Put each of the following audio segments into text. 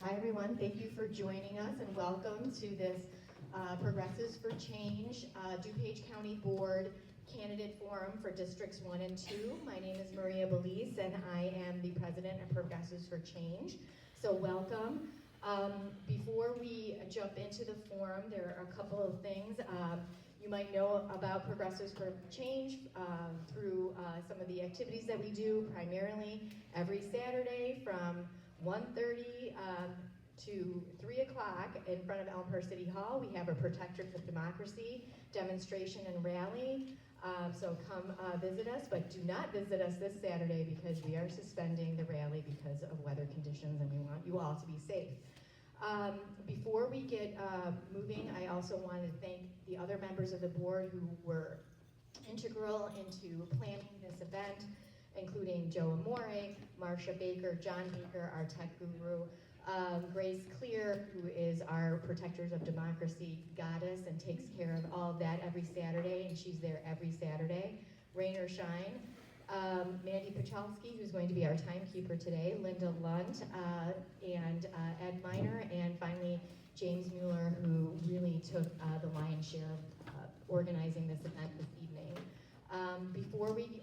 Hi everyone, thank you for joining us and welcome to this Progressives for Change DuPage County Board Candidate Forum for Districts 1 and 2. My name is Maria Belize and I am the President of Progressives for Change. So welcome. Before we jump into the forum, there are a couple of things. You might know about Progressives for Change through some of the activities that we do, primarily every Saturday from 1:30 to 3 o'clock in front of Elmhurst City Hall. We have a Protectors of Democracy demonstration and rally. So come visit us, but do not visit us this Saturday because we are suspending the rally because of weather conditions and we want you all to be safe. Before we get moving, I also want to thank the other members of the board who were integral into planning this event, including Joe Amore, Marcia Baker, John Baker, our tech guru, Grace Clear, who is our Protectors of Democracy goddess and takes care of all of that every Saturday, and she's there every Saturday, rain or shine. Mandy Pachalski, who's going to be our timekeeper today, Linda Lunt, and Ed Miner, and finally James Mueller, who really took the lion's share of organizing this event this evening. Before we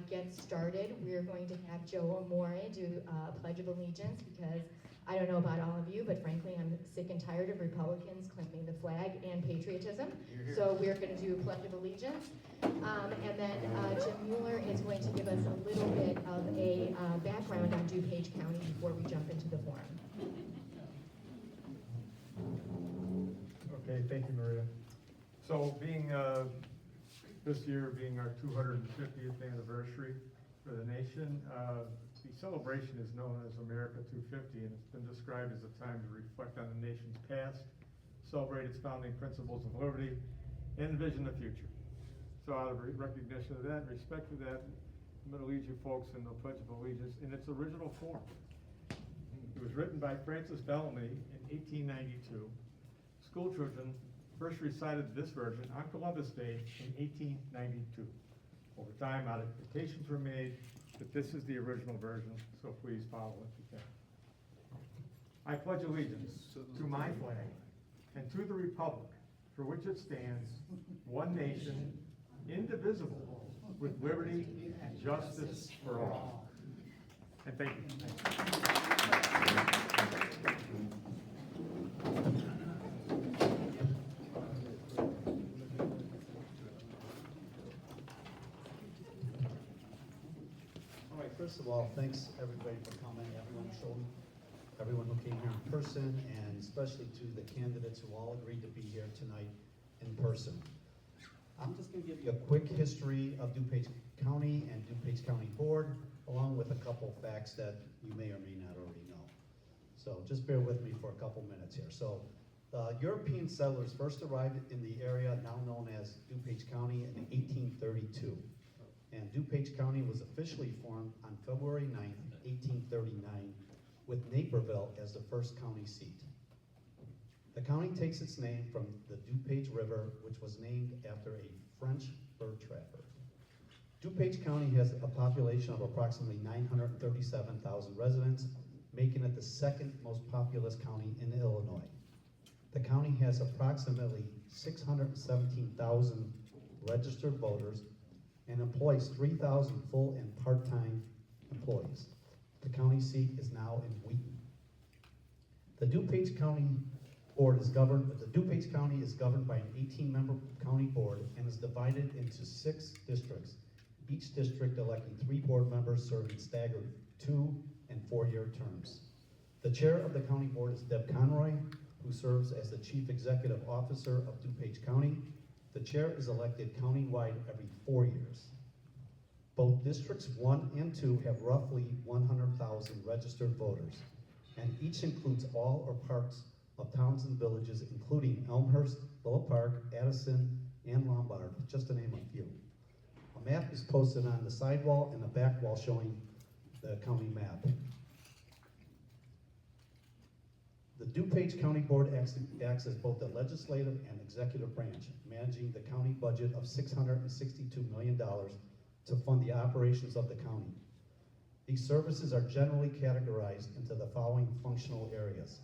get started, we're going to have Joe Amore do a Pledge of Allegiance because I don't know about all of you, but frankly, I'm sick and tired of Republicans claiming the flag and patriotism. So we're going to do a Pledge of Allegiance. And then Jim Mueller is going to give us a little bit of a background on DuPage County before we jump into the forum. Okay, thank you, Maria. So this year being our 250th anniversary for the nation, the celebration is known as America 250, and it's been described as a time to reflect on the nation's past, celebrate its founding principles of liberty, and envision the future. So out of recognition of that and respect for that, I'm going to lead you folks in the Pledge of Allegiance in its original form. It was written by Francis Bellamy in 1892. School children first recited this version on Columbus Day in 1892. Over time, modifications were made, but this is the original version, so please follow if you can. I pledge allegiance to my flag and to the republic for which it stands, one nation, indivisible, with liberty and justice for all. And thank you. All right, first of all, thanks everybody for coming, everyone who came here in person, and especially to the candidates who all agreed to be here tonight in person. I'm just going to give you a quick history of DuPage County and DuPage County Board, along with a couple facts that you may or may not already know. So just bear with me for a couple minutes here. So European settlers first arrived in the area now known as DuPage County in 1832. And DuPage County was officially formed on February 9th, 1839, with Naperville as the first county seat. The county takes its name from the DuPage River, which was named after a French fur trapper. DuPage County has a population of approximately 937,000 residents, making it the second most populous county in Illinois. The county has approximately 617,000 registered voters and employs 3,000 full and part-time employees. The county seat is now in Wheaton. The DuPage County is governed by an 18-member county board and is divided into 6 districts, each district electing 3 board members serving staggered 2- and 4-year terms. The chair of the county board is Deb Conroy, who serves as the chief executive officer of DuPage County. The chair is elected countywide every 4 years. Both districts 1 and 2 have roughly 100,000 registered voters, and each includes all or parts of towns and villages, including Elmhurst, Willow Park, Addison, and Lombard, just to name a few. A map is posted on the side wall and a back wall showing the county map. The DuPage County Board acts as both the legislative and executive branch, managing the county budget of $662 million to fund the operations of the county. These services are generally categorized into the following functional areas: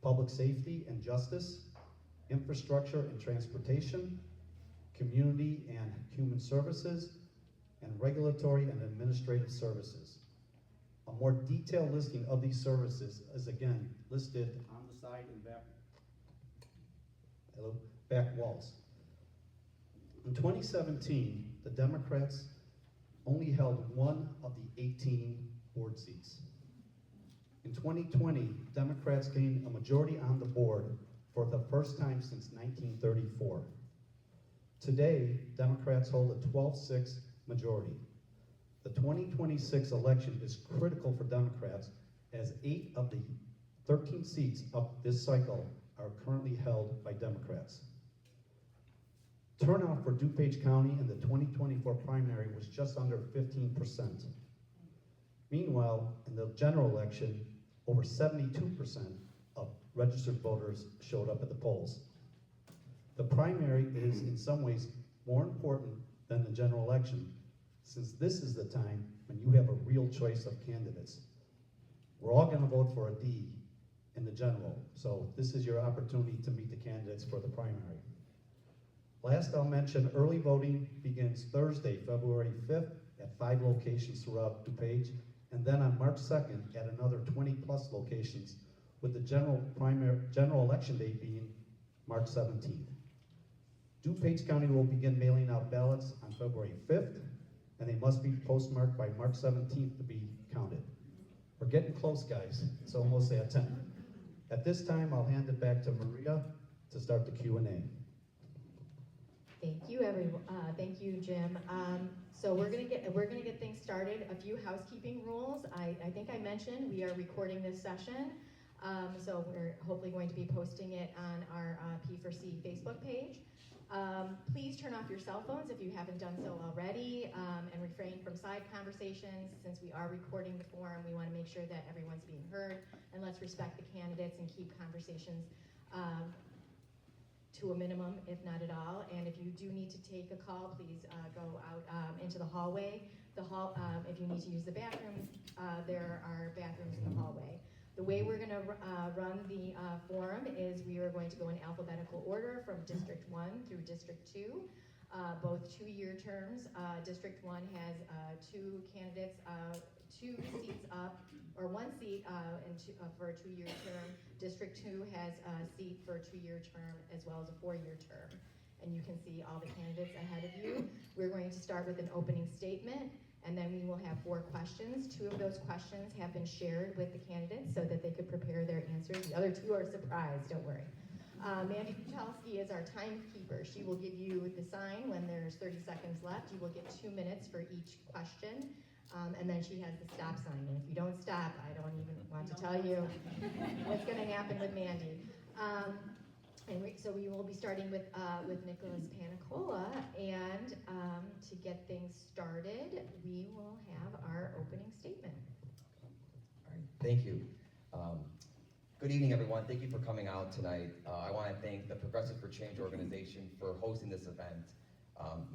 public safety and justice, infrastructure and transportation, community and human services, and regulatory and administrative services. A more detailed listing of these services is again listed on the side and back walls. In 2017, the Democrats only held one of the 18 board seats. In 2020, Democrats gained a majority on the board for the first time since 1934. Today, Democrats hold a 12-6 majority. The 2026 election is critical for Democrats as 8 of the 13 seats up this cycle are currently held by Democrats. Turnout for DuPage County in the 2024 primary was just under 15%. Meanwhile, in the general election, over 72% of registered voters showed up at the polls. The primary is in some ways more important than the general election, since this is the time when you have a real choice of candidates. We're all gonna vote for a D in the general, so this is your opportunity to meet the candidates for the primary. Last, I'll mention early voting begins Thursday, February 5th at 5 locations throughout DuPage, and then on March 2nd at another 20+ locations, with the general election date being March 17th. DuPage County will begin mailing out ballots on February 5th, and they must be postmarked by March 17th to be counted. We're getting close, guys. It's almost that time. At this time, I'll hand it back to Maria to start the Q&A. Thank you, everyone. Thank you, Jim. So we're gonna get things started. A few housekeeping rules. I think I mentioned we are recording this session, so we're hopefully going to be posting it on our P4C Facebook page. Please turn off your cell phones if you haven't done so already, and refrain from side conversations. Since we are recording the forum, we want to make sure that everyone's being heard, and let's respect the candidates and keep conversations to a minimum, if not at all. And if you do need to take a call, please go out into the hallway. If you need to use the bathroom, there are bathrooms in the hallway. The way we're going to run the forum is we are going to go in alphabetical order from District 1 through District 2, both 2-year terms. District 1 has 2 candidates, 2 seats up, or 1 seat for a 2-year term. District 2 has a seat for a 2-year term as well as a 4-year term. And you can see all the candidates ahead of you. We're going to start with an opening statement, and then we will have 4 questions. 2 of those questions have been shared with the candidates so that they could prepare their answers. The other 2 are surprised, don't worry. Mandy Kuchelski is our timekeeper. She will give you the sign when there's 30 seconds left. You will get 2 minutes for each question. And then she has the stop sign. And if you don't stop, I don't even want to tell you what's going to happen with Mandy. So we will be starting with Nicholas Panicola, and to get things started, we will have our opening statement. All right, thank you. Good evening, everyone. Thank you for coming out tonight. I want to thank the Progressive for Change organization for hosting this event.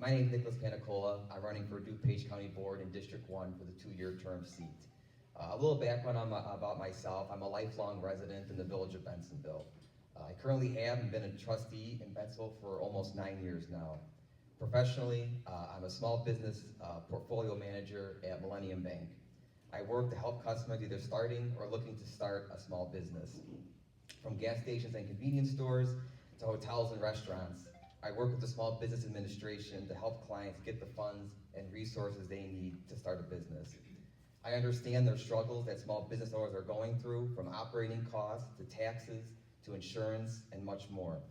My name is Nicholas Panicola. I'm running for DuPage County Board in District 1 for the 2-year term seat. A little background about myself. I'm a lifelong resident in the village of Bensonville. I currently have been a trustee in Bensonville for almost 9 years now. Professionally, I'm a small business portfolio manager at Millennium Bank. I work to help customers either starting or looking to start a small business. From gas stations and convenience stores to hotels and restaurants, I work with the Small Business Administration to help clients get the funds and resources they need to start a business. I understand their struggles that small business owners are going through, from operating costs to taxes to insurance and much more.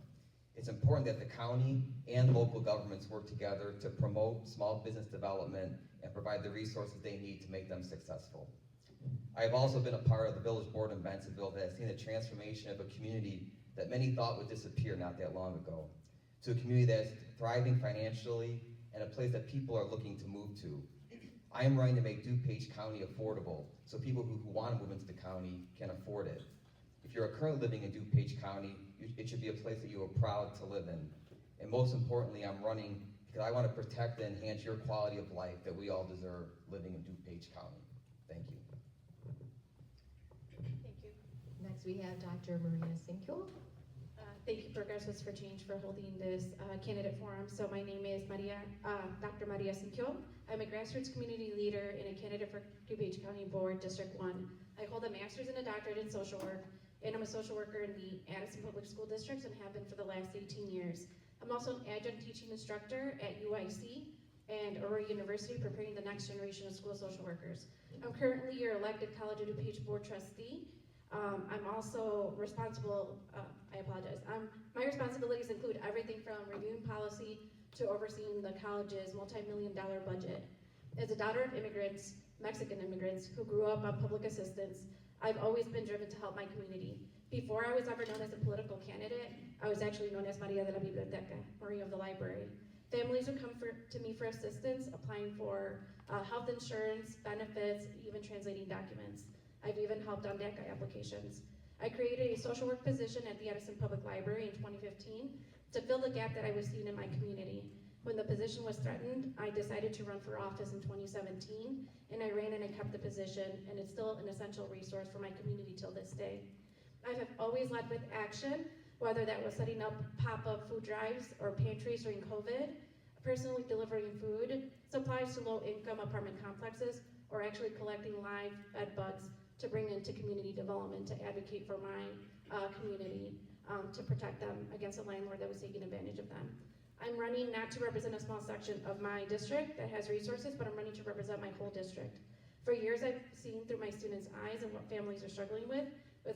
It's important that the county and local governments work together to promote small business development and provide the resources they need to make them successful. I have also been a part of the village board in Bensonville that has seen the transformation of a community that many thought would disappear not that long ago, to a community that is thriving financially and a place that people are looking to move to. I am running to make DuPage County affordable so people who want to move into the county can afford it. If you're currently living in DuPage County, it should be a place that you are proud to live in. And most importantly, I'm running because I want to protect and enhance your quality of life that we all deserve living in DuPage County. Thank you. Thank you. Next Next, we have Dr. Maria Sinkiel. Thank you, Progressives for Change, for holding this candidate forum. So my name is Dr. Maria Sinkiol. I'm a grassroots community leader and a candidate for DuPage County Board, District 1. I hold a master's and a doctorate in social work, and I'm a social worker in the Addison Public School Districts and have been for the last 18 years. I'm also an adjunct teaching instructor at UIC and Aurora University, preparing the next generation of school social workers. I'm currently your elected College of DuPage Board trustee. I'm also responsible, I apologize. My responsibilities include everything from reviewing policy to overseeing the college's multi-million-dollar budget. As a daughter of immigrants, Mexican immigrants, who grew up on public assistance, I've always been driven to help my community. Before I was ever known as a political candidate, I was actually known as Maria de la Biblioteca, Maria of the Library. Families would come to me for assistance, applying for health insurance, benefits, even translating documents. I've even helped on DACA applications. I created a social work position at the Addison Public Library in 2015 to fill the gap that I was seeing in my community. When the position was threatened, I decided to run for office in 2017, and I ran and I kept the position, and it's still an essential resource for my community till this day. I have always led with action, whether that was setting up pop-up food drives or pantries during COVID, personally delivering food supplies to low-income apartment complexes, or actually collecting live bed bugs to bring into community development to advocate for my community, to protect them against a landlord that was taking advantage of them. I'm running not to represent a small section of my district that has resources, but I'm running to represent my whole district. For years, I've seen through my students' eyes and what families are struggling with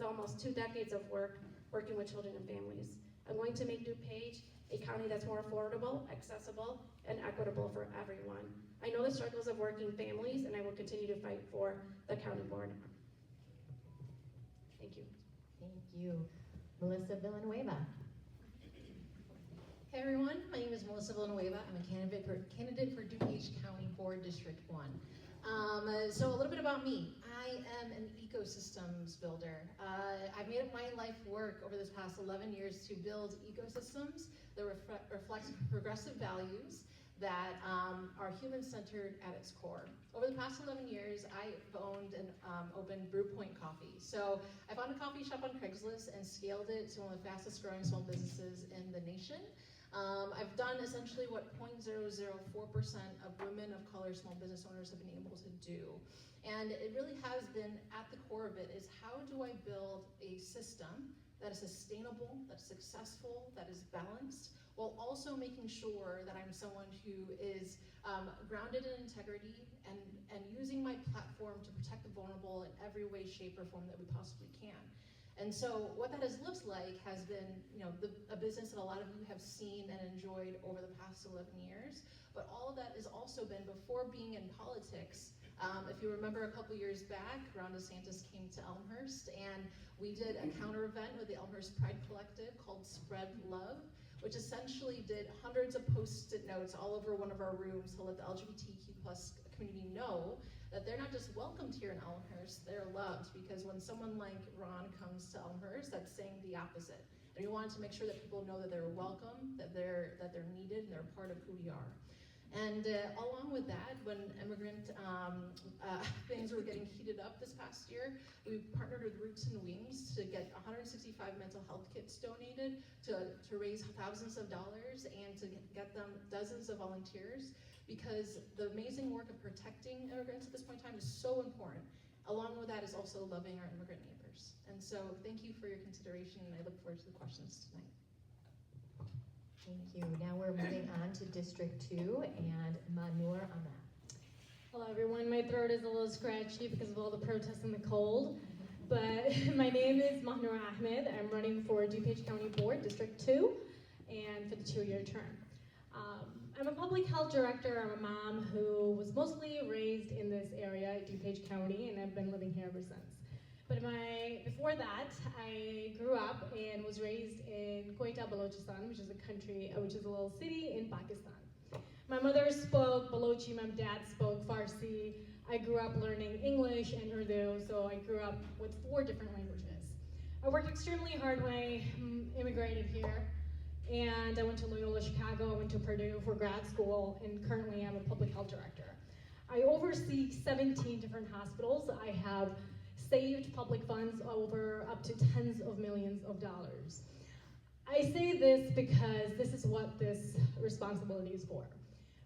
almost 2 decades of working with children and families. I'm going to make DuPage a county that's more affordable, accessible, and equitable for everyone. I know the struggles of working families, and I will continue to fight for the county board. Thank you. Thank you. Melissa Villanueva. Hey everyone, my name is Melissa Villanueva. I'm a candidate for DuPage County Board District 1. So a little bit about me. I am an ecosystems builder. I've made it my life work over this past 11 years to build ecosystems that reflect progressive values that are human-centered at its core. Over the past 11 years, I've owned and opened Brew Point Coffee. So I found a coffee shop on Craigslist and scaled it to one of the fastest growing small businesses in the nation. I've done essentially what 0.004% of women of color small business owners have been able to do. And it really has been at the core of it is how do I build a system that is sustainable, that's successful, that is balanced, while also making sure that I'm someone who is grounded in integrity and using my platform to protect the vulnerable in every way, shape, or form that we possibly can. And so what that looks like has been, a business that a lot of you have seen and enjoyed over the past 11 years. But all of that has also been before being in politics. If you remember a couple years back, Ron DeSantis came to Elmhurst, and we did a counter event with the Elmhurst Pride Collective called Spread Love, which essentially did hundreds of Post-it notes all over one of our rooms to let the LGBTQ+ community know that they're not just welcomed here in Elmhurst, they're loved, because when someone like Ron comes to Elmhurst, that's saying the opposite. And we wanted to make sure that people know that they're welcome, that they're needed, and they're part of who we are. And along with that, when immigrant things were getting heated up this past year, we partnered with Roots and Wings to get 165 mental health kits donated to raise thousands of dollars and to get them dozens of volunteers, because the amazing work of protecting immigrants at this point in time is so important. Along with that is also loving our immigrant neighbors. And so thank you for your consideration, and I look forward to the questions tonight. Thank you. Now we're moving on to District 2 and Manur Ahmed. Hello everyone, my throat is a little scratchy because of all the protests and the cold, but my name is Mahnur Ahmed. I'm running for DuPage County Board, District 2, and for the 2-year term. I'm a public health director. I'm a mom who was mostly raised in this area at DuPage County, and I've been living here ever since. But before that, I grew up and was raised in Quetta, Balochistan, which is a little city in Pakistan. My mother spoke Balochi, my dad spoke Farsi. I grew up learning English and Urdu, so I grew up with 4 different languages. I worked extremely hard when I immigrated here, and I went to Loyola Chicago, I went to Purdue for grad school, and currently I'm a public health director. I oversee 17 different hospitals. I have saved public funds over up to tens of millions of dollars. I say this because this is what this responsibility is for.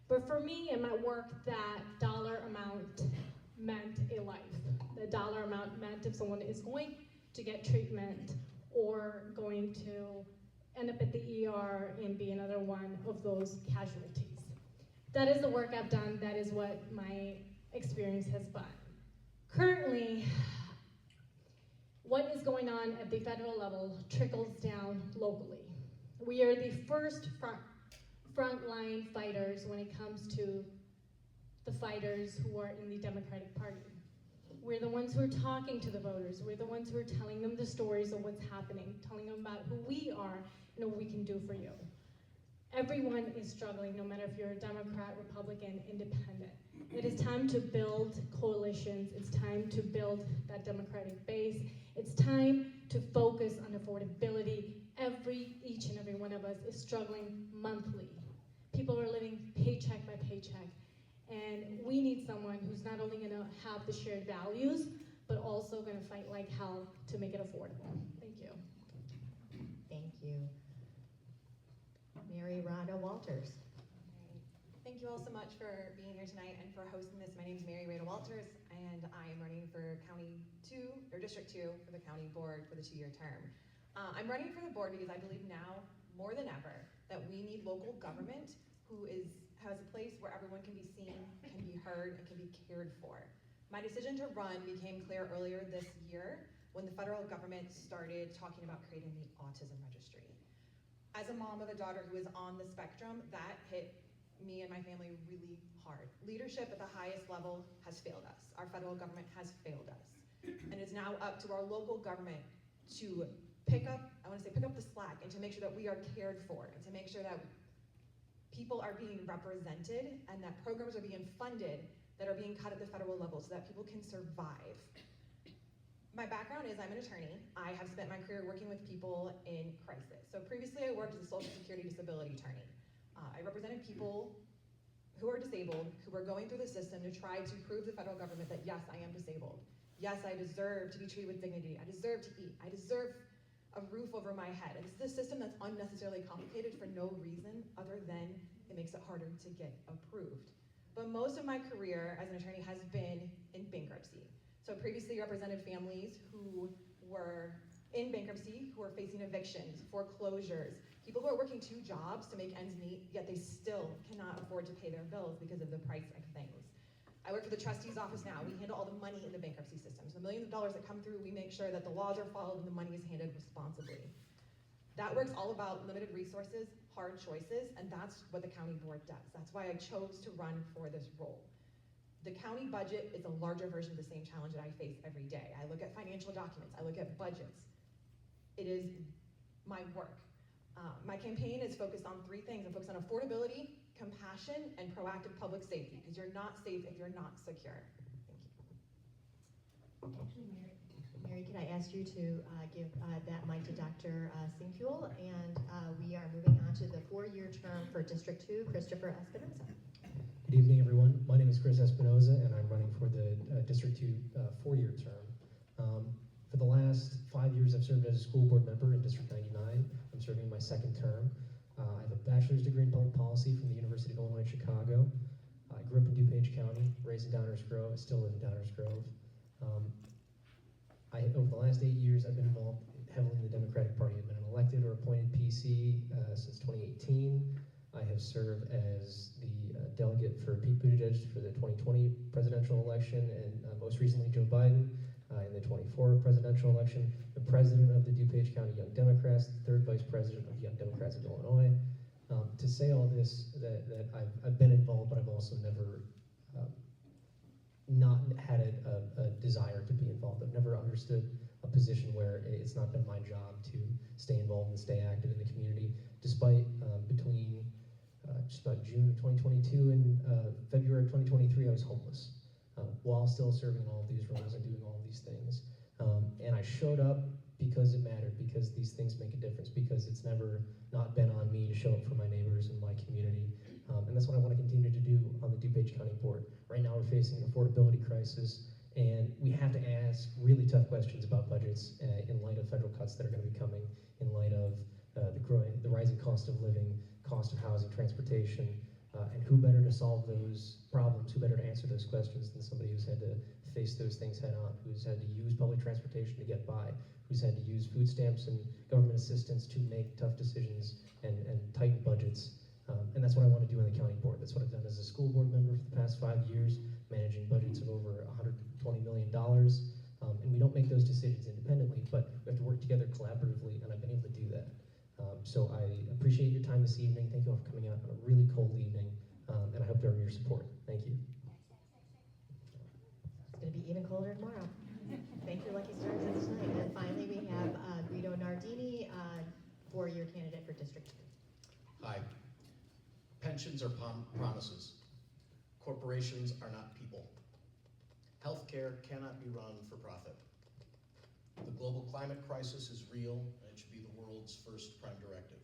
But for me and my work, that dollar amount meant a life. The dollar amount meant if someone is going to get treatment or going to end up at the ER and be another one of those casualties. That is the work I've done. That is what my experience has been. Currently, what is going on at the federal level trickles down locally. We are the first frontline fighters when it comes to the fighters who are in the Democratic Party. We're the ones who are talking to the voters. We're the ones who are telling them the stories of what's happening, telling them about who we are and what we can do for you. Everyone is struggling, no matter if you're a Democrat, Republican, Independent. It is time to build coalitions. It's time to build that Democratic base. It's time to focus on affordability. Each and every one of us is struggling monthly. People are living paycheck by paycheck. And we need someone who's not only gonna have the shared values, but also gonna fight like hell to make it affordable. Thank you. Thank you. Mary Rada Walters. Thank you all so much for being here tonight and for hosting this. My name is Mary Rada Walters, and I am running for District 2 for the county board for the 2-year term. I'm running for the board because I believe now more than ever that we need local government who has a place where everyone can be seen, can be heard, and can be cared for. My decision to run became clear earlier this year when the federal government started talking about creating the autism registry. As a mom of a daughter who is on the spectrum, that hit me and my family really hard. Leadership at the highest level has failed us. Our federal government has failed us. And it's now up to our local government to pick up the slack and to make sure that we are cared for and to make sure that people are being represented and that programs are being funded that are being cut at the federal level so that people can survive. My background is I'm an attorney. I have spent my career working with people in crisis. So previously I worked as a Social Security disability attorney. I represented people who are disabled, who are going through the system to try to prove to the federal government that yes, I am disabled. Yes, I deserve to be treated with dignity. I deserve to eat. I deserve a roof over my head. And it's this system that's unnecessarily complicated for no reason other than it makes it harder to get approved. But most of my career as an attorney has been in bankruptcy. So previously represented families who were in bankruptcy, who are facing evictions, foreclosures, people who are working 2 jobs to make ends meet, yet they still cannot afford to pay their bills because of the price of things. I work for the trustee's office now. We handle all the money in the bankruptcy system. So the millions of dollars that come through, we make sure that the laws are followed and the money is handled responsibly. That work's all about limited resources, hard choices, and that's what the county board does. That's why I chose to run for this role. The county budget is a larger version of the same challenge that I face every day. I look at financial documents, I look at budgets. It is my work. My campaign is focused on 3 things. I'm focused on affordability, compassion, and proactive public safety, because you're not safe if you're not secure. Thank you. Mary, can I ask you to give that mic to Dr. Sinkuel? And we are moving on to the 4-year term for District 2, Christopher Espinoza. Good evening, everyone. My name is Chris Espinoza, and I'm running for the District 2 4-year term. For the last 5 years, I've served as a school board member in District 99. I'm serving my 2nd term. I have a bachelor's degree in public policy from the University of Illinois, Chicago. I grew up in DuPage County, raised in Downers Grove. I still live in Downers Grove. Over the last 8 years, I've been involved heavily in the Democratic Party. I've been an elected or appointed PC since 2018. I have served as the delegate for Pete Buttigieg for the 2020 presidential election, and most recently Joe Biden in the 24 presidential election, the president of the DuPage County Young Democrats, the 3rd vice president of the Young Democrats of Illinois. To say all this, that I've been involved, but I've also never not had a desire to be involved. I've never understood a position where it's not been my job to stay involved and stay active in the community, despite between just about June of 2022 and February of 2023, I was homeless while still serving all of these roles and doing all of these things. And I showed up because it mattered, because these things make a difference, because it's never not been on me to show up for my neighbors and my community. And that's what I want to continue to do on the DuPage County Board. Right now we're facing an affordability crisis And we have to ask really tough questions about budgets in light of federal cuts that are going to be coming, in light of the rising cost of living, cost of housing, transportation, and who better to solve those problems, who better to answer those questions than somebody who's had to face those things head on, who's had to use public transportation to get by, who's had to use food stamps and government assistance to make tough decisions and tighten budgets. And that's what I want to do on the county board. That's what I've done as a school board member for the past 5 years, managing budgets of over $120 million. And we don't make those decisions independently, but we have to work together collaboratively, and I've been able to do that. So I appreciate your time this evening. Thank you all for coming out on a really cold evening, and I hope to earn your support. Thank you. It's going to be even colder tomorrow. Thank you, lucky stars, that's tonight. And finally, we have Guido Nardini, four-year candidate for District 2. Hi. Pensions are promises. Corporations are not people. Healthcare cannot be run for profit. The global climate crisis is real, and it should be the world's first prime directive.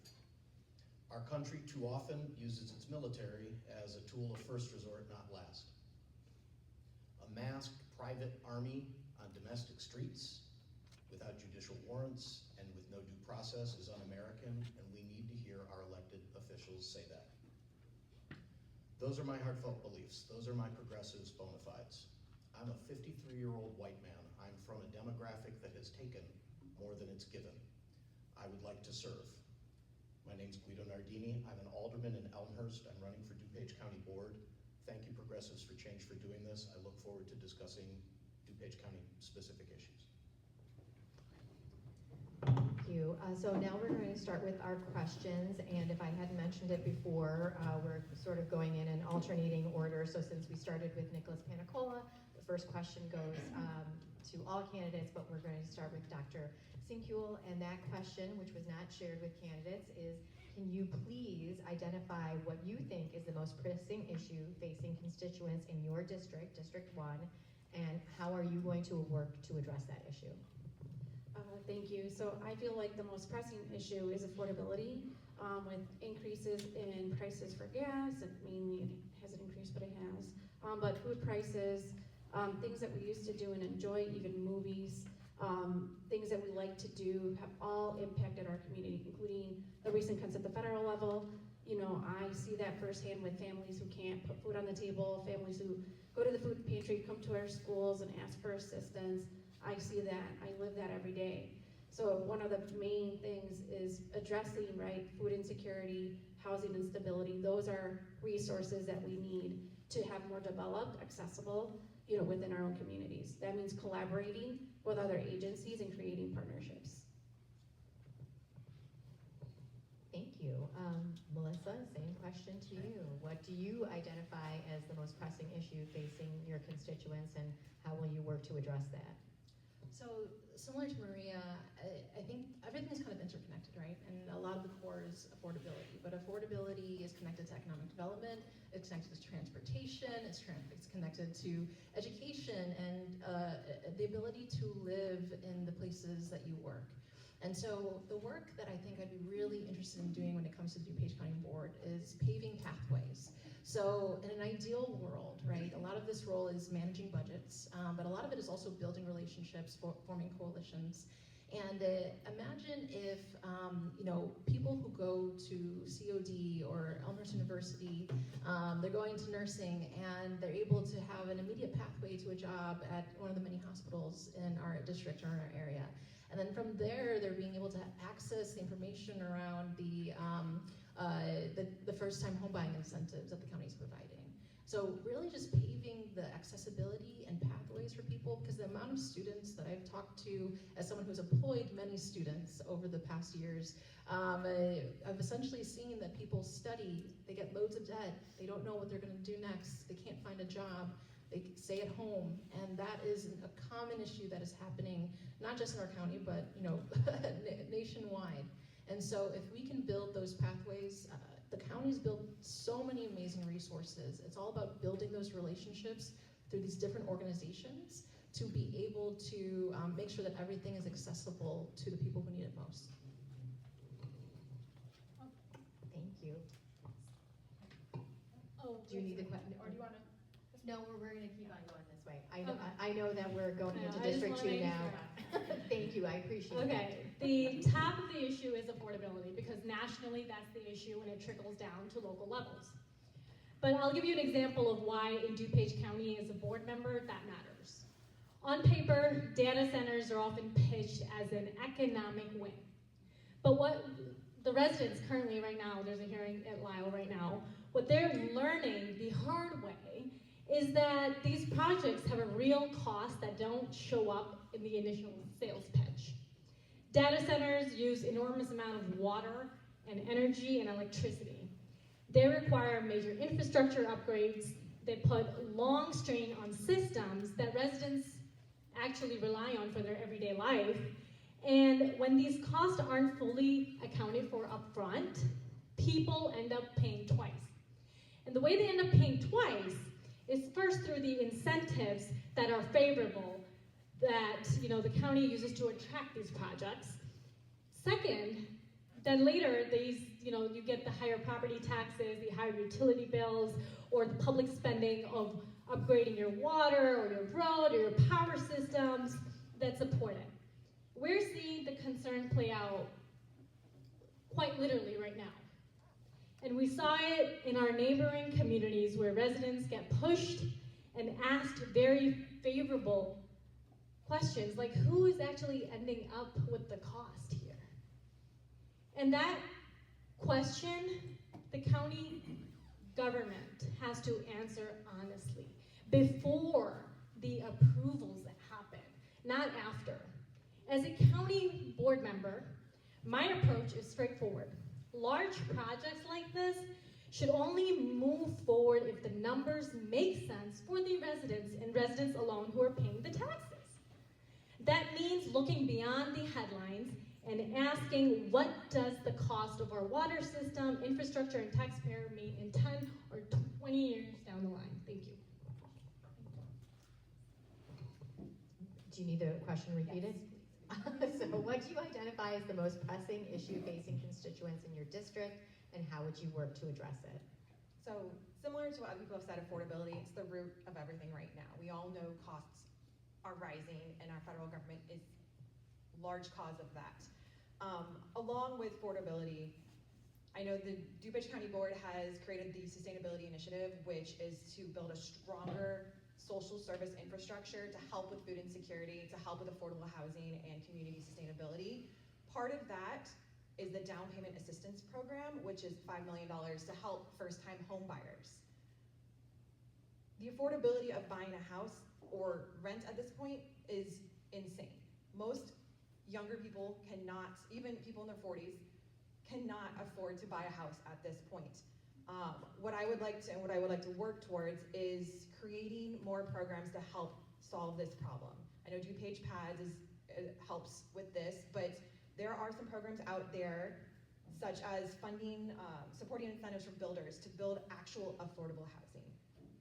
Our country too often uses its military as a tool of first resort, not last. A masked private army on domestic streets without judicial warrants and with no due process is un-American, and we need to hear our elected officials say that. Those are my heartfelt beliefs. Those are my progressives' bona fides. I'm a 53-year-old white man. I'm from a demographic that has taken more than it's given. I would like to serve. My name's Guido Nardini. I'm an alderman in Elmhurst. I'm running for DuPage County Board. Thank you, Progressives for Change, for doing this. I look forward to discussing DuPage County specific issues. Thank you. So now we're going to start with our questions, and if I hadn't mentioned it before, we're sort of going in an alternating order. So since we started with Nicholas Panicola, the first question goes to all candidates, but we're going to start with Dr. Sinkuel, and that question, which was not shared with candidates, is can you please identify what you think is the most pressing issue facing constituents in your district, District 1, and how are you going to work to address that issue? Thank you. So I feel like the most pressing issue is affordability. With increases in prices for gas, it mainly hasn't increased, but it has. But food prices, things that we used to do and enjoy, even movies, things that we like to do have all impacted our community, including the recent cuts at the federal level. You know, I see that firsthand with families who can't put food on the table, families who go to the food pantry, come to our schools and ask for assistance. I see that, I live that every day. So one of the main things is addressing, right, food insecurity, housing instability. Those are resources that we need to have more developed, accessible, you know, within our own communities. That means collaborating with other agencies and creating partnerships. Thank you. Melissa, same question to you. What do you identify as the most pressing issue facing your constituents, and how will you work to address that? So similar to Maria, I think everything is kind of interconnected, right? And a lot of the core is affordability, but affordability is connected to economic development, it's connected to transportation, it's connected to education, and the ability to live in the places that you work. And so the work that I think I'd be really interested in doing when it comes to the DuPage County Board is paving pathways. So in an ideal world, right, a lot of this role is managing budgets, but a lot of it is also building relationships, forming coalitions. And imagine if, you know, people who go to COD or Elmhurst University, they're going to nursing and they're able to have an immediate pathway to a job at one of the many hospitals in our district or in our area. And then from there, they're being able to access the information around the first-time home buying incentives that the county is providing. So really just paving the accessibility and pathways for people, because the amount of students that I've talked to as someone who's employed many students over the past years, I've essentially seen that people study, they get loads of debt, they don't know what they're gonna do next, they can't find a job, they stay at home, and that is a common issue that is happening, not just in our county, but you know, nationwide. And so if we can build those pathways, the county's built so many amazing resources. It's all about building those relationships through these different organizations to be able to make sure that everything is accessible to the people who need it most. Thank you. Oh, Do you need the question? Or do you want to? No, we're gonna keep on going this way. I know, Okay. I know that we're going I know, into I just District wanna 2 make now. Thank you, I appreciate that. Okay, the top of the issue is affordability, because nationally that's the issue and it trickles down to local levels. But I'll give you an example of why in DuPage County as a board member that matters. On paper, data centers are often pitched as an economic win. But what the residents currently right now, there's a hearing at Lyle right now, what they're learning the hard way is that these projects have a real cost that don't show up in the initial sales pitch. Data centers use enormous amount of water and energy and electricity. They require major infrastructure upgrades. They put long strain on systems that residents actually rely on for their everyday life. And when these costs aren't fully accounted for upfront, people end up paying twice. And the way they end up paying twice is first through the incentives that are favorable that the county uses to attract these projects. Second, then later you get the higher property taxes, the higher utility bills, or the public spending of upgrading your water or your road or your power systems that support it. We're seeing the concern play out quite literally right now. And we saw it in our neighboring communities where residents get pushed and asked very favorable questions like, who is actually ending up with the cost here? And that question, the county government has to answer honestly before the approvals happen, not after. As a county board member, my approach is straightforward. Large projects like this should only move forward if the numbers make sense for the residents and residents alone who are paying the taxes. That means looking beyond the headlines and asking, what does the cost of our water system, infrastructure, and taxpayer mean in 10 or 20 years down the line? Thank you. Do you need the question repeated? So what do you identify as the most pressing issue facing constituents in your district, and how would you work to address it? So similar to what other people have said, affordability, it's the root of everything right now. We all know costs are rising and our federal government is a large cause of that. Along with affordability, I know the DuPage County Board has created the Sustainability Initiative, which is to build a stronger social service infrastructure to help with food insecurity, to help with affordable housing and community sustainability. Part of that is the down payment assistance program, which is $5 million to help first-time home buyers. The affordability of buying a house or rent at this point is insane. Most younger people cannot, even people in their 40s, cannot afford to buy a house at this point. What I would like to work towards is creating more programs to help solve this problem. I know DuPage PADS helps with this, but there are some programs out there, such as funding, supporting incentives for builders to build actual affordable housing.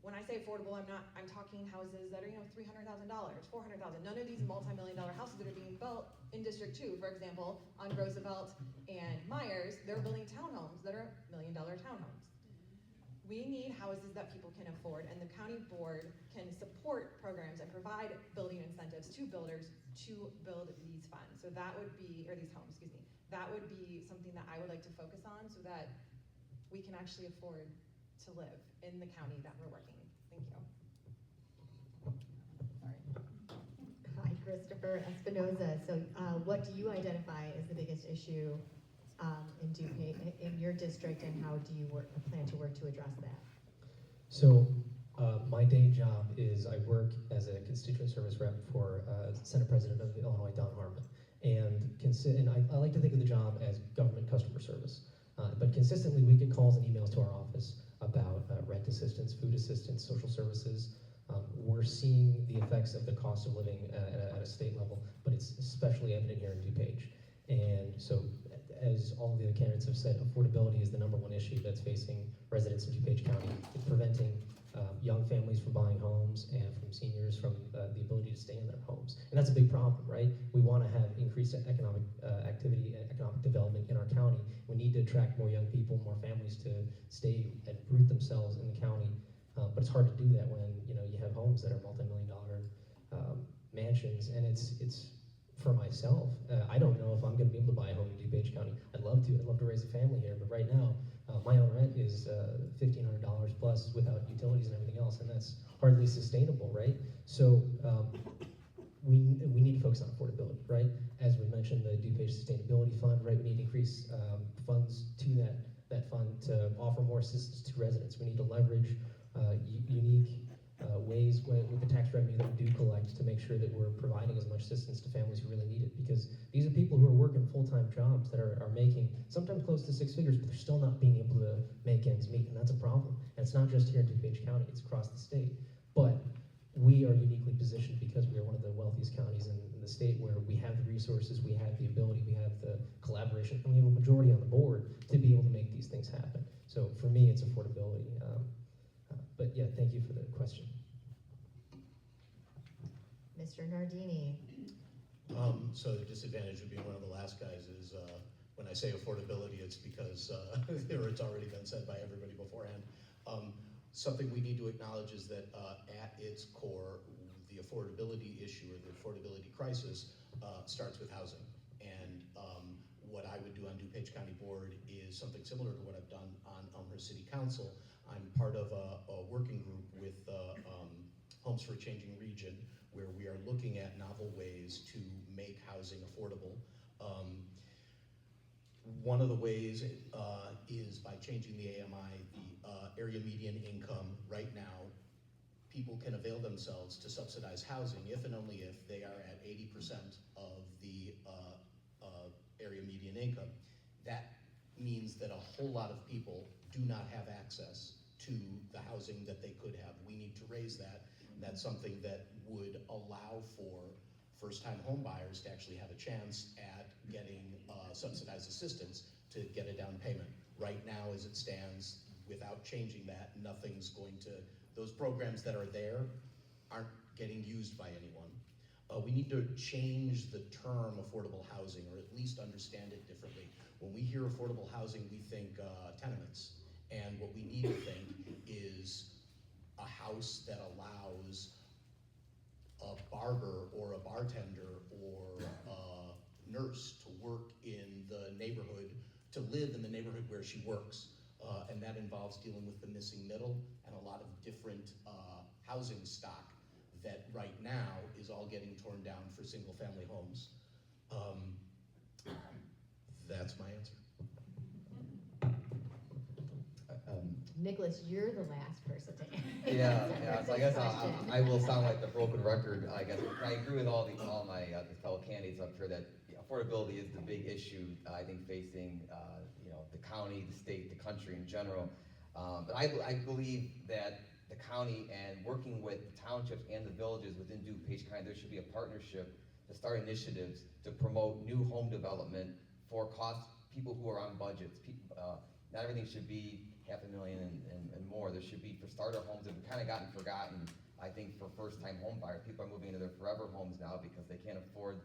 When I say affordable, I'm talking houses that are $300,000, $400,000. None of these multi-million-dollar houses that are being built in District 2, for example, on Roosevelt and Myers, they're building townhomes that are $1 million townhomes. We need houses that people can afford, and the county board can support programs and provide building incentives to builders to build these funds. So that would be, or these homes, excuse me. That would be something that I would like to focus on so that we can actually afford to live in the county that we're working. Thank you. Hi, Christopher Espinoza. So what do you identify as the biggest issue in DuPage, in your district, and how do you plan to work to address that? So my day job is I work as a constituent service rep for Senate President of Illinois, Don Harmon. And I like to think of the job as government customer service. But consistently we get calls and emails to our office about rent assistance, food assistance, social services. We're seeing the effects of the cost of living at a state level, but it's especially evident here in DuPage. And so, as all of the other candidates have said, affordability is the #1 issue that's facing residents in DuPage County. It's preventing young families from buying homes and from seniors from the ability to stay in their homes. And that's a big problem, right? We want to have increased economic activity and economic development in our county. We need to attract more young people, more families to stay and root themselves in the county. But it's hard to do that when you have homes that are multi-million-dollar mansions, and it's for myself. I don't know if I'm going to be able to buy a home in DuPage County. I'd love to. I'd love to raise a family here, but right now, my own rent is $1,500 plus without utilities and everything else, and that's hardly sustainable, right? So we need to focus on affordability, right? As we mentioned, the DuPage Sustainability Fund, right? We need to increase funds to that fund to offer more assistance to residents. We need to leverage unique ways with the tax revenue that we do collect to make sure that we're providing as much assistance to families who really need it, because these are people who are working full-time jobs that are making sometimes close to 6 figures, but they're still not being able to make ends meet, and that's a problem. And it's not just here in DuPage County, it's across the state. But we are uniquely positioned because we are one of the wealthiest counties in the state, where we have the resources, we have the ability, we have the collaboration, and we have a majority on the board to be able to make these things happen. So for me, it's affordability. But yeah, thank you for the question. Mr. Nardini. So the disadvantage of being one of the last guys is when I say affordability, it's because or it's already been said by everybody beforehand. Something we need to acknowledge is that at its core, the affordability issue or the affordability crisis starts with housing. And what I would do on DuPage County Board is something similar to what I've done on Elmhurst City Council. I'm part of a working group with Homes for a Changing Region, where we are looking at novel ways to make housing affordable. One of the ways is by changing the AMI, the area median income. Right now, people can avail themselves to subsidized housing if and only if they are at 80% of the area median income. That means that a whole lot of people do not have access to the housing that they could have. We need to raise that. And that's something that would allow for first-time home buyers to actually have a chance at getting subsidized assistance to get a down payment. Right now, as it stands, without changing that, nothing's going to, those programs that are there aren't getting used by anyone. We need to change the term affordable housing, or at least understand it differently. When we hear affordable housing, we think tenements. And what we need to think is a house that allows a barber or a bartender or a nurse to work in the neighborhood, to live in the neighborhood where she works. And that involves dealing with the missing middle and a lot of different housing stock that right now is all getting torn down for single family homes. That's my answer. Nicholas, you're the last person to answer. Yeah. So I guess I will sound like the broken record. I guess I agree with all my fellow candidates up here that affordability is the big issue I think facing the county, the state, the country in general. But I believe that the county and working with the townships and the villages within DuPage County, there should be a partnership to start initiatives to promote new home development for people who are on budgets. Not everything should be $500,000 and more. There should be for starter homes that have kind of gotten forgotten. I think for first-time home buyers, people are moving into their forever homes now because they can't afford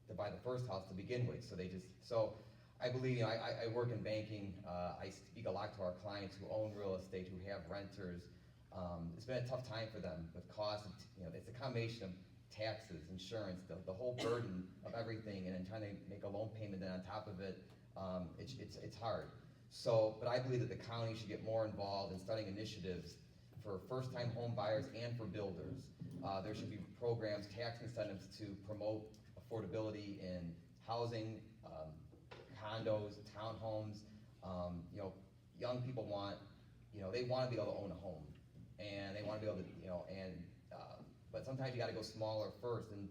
to buy the first house to begin with. So I believe, I work in banking. I speak a lot to our clients who own real estate, who have renters. It's been a tough time for them with costs. It's a combination of taxes, insurance, the whole burden of everything, and then trying to make a loan payment. Then on top of it, it's hard. So, but I believe that the county should get more involved in starting initiatives for first-time home buyers and for builders. There should be programs, tax incentives to promote affordability in housing, condos, townhomes. Young people they want to be able to own a home, and they want to be able to, but sometimes you got to go smaller first and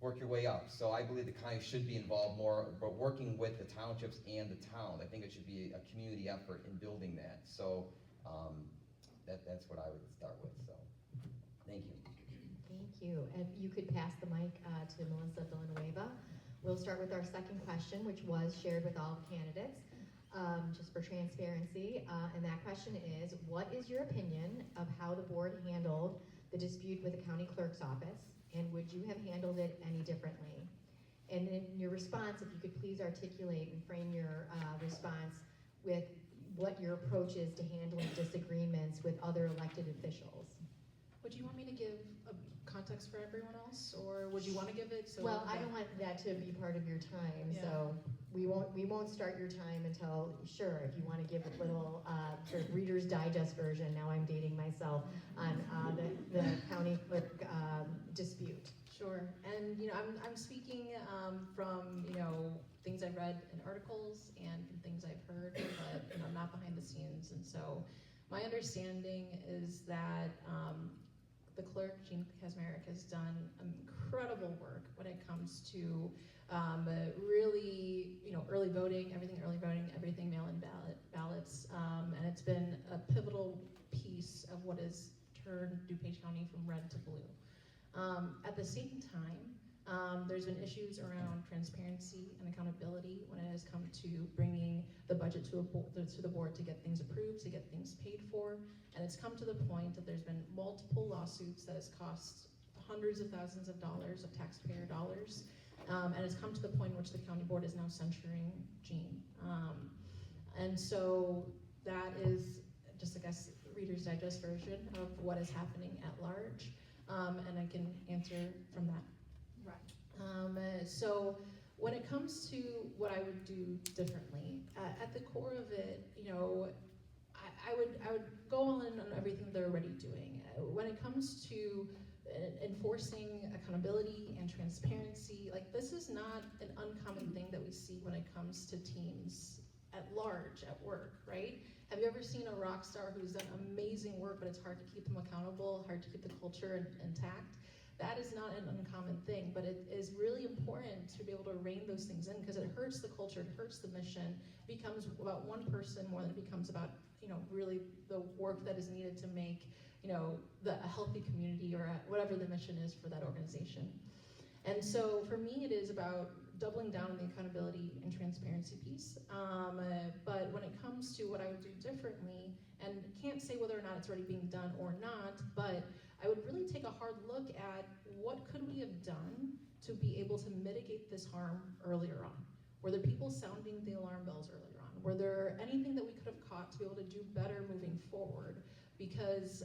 work your way up. So I believe the county should be involved more, but working with the townships and the town. I think it should be a community effort in building that. So that's what I would start with. So thank you. Thank you. If you could pass the mic to Melissa Villanueva. We'll start with our second question, which was shared with all candidates, just for transparency. And that question is, what is your opinion of how the board handled the dispute with the county clerk's office? And would you have handled it any differently? And in your response, if you could please articulate and frame your response with what your approach is to handling disagreements with other elected officials. Would you want me to give a context for everyone else, or would you want to give it? So Well, I don't want that to be part of your time, Yeah. so we won't start your time until, sure, if you want to give a little sort of Reader's Digest version, now I'm dating myself, on the county clerk dispute. Sure, and I'm speaking from things I've read in articles and from things I've heard, but I'm not behind the scenes, and so my understanding is that the clerk, Jean Kazmarek, has done incredible work when it comes to really, early voting, everything mail-in ballots, and it's been a pivotal piece of what has turned DuPage County from red to blue. At the same time, there's been issues around transparency and accountability when it has come to bringing the budget to the board to get things approved, to get things paid for, and it's come to the point that there's been multiple lawsuits that has cost hundreds of thousands of dollars of taxpayer dollars, and it's come to the point in which the county board is now censuring Jean. And so that is just, I guess, Reader's Digest version of what is happening at large, and I can answer from that. Right. So when it comes to what I would do differently, at the core of it, I would go all in on everything they're already doing. When it comes to enforcing accountability and transparency, like, this is not an uncommon thing that we see when it comes to teams at large at work, right? Have you ever seen a rock star who's done amazing work, but it's hard to keep them accountable, hard to keep the culture intact? That is not an uncommon thing, but it is really important to be able to rein those things in, because it hurts the culture, it hurts the mission. It becomes about one person more than it becomes about, really the work that is needed to make, a healthy community, or whatever the mission is for that organization. And so for me, it is about doubling down on the accountability and transparency piece. But when it comes to what I would do differently, and can't say whether or not it's already being done or not, but I would really take a hard look at what could we have done to be able to mitigate this harm earlier on. Were there people sounding the alarm bells earlier on? Were there anything that we could have caught to be able to do better moving forward? Because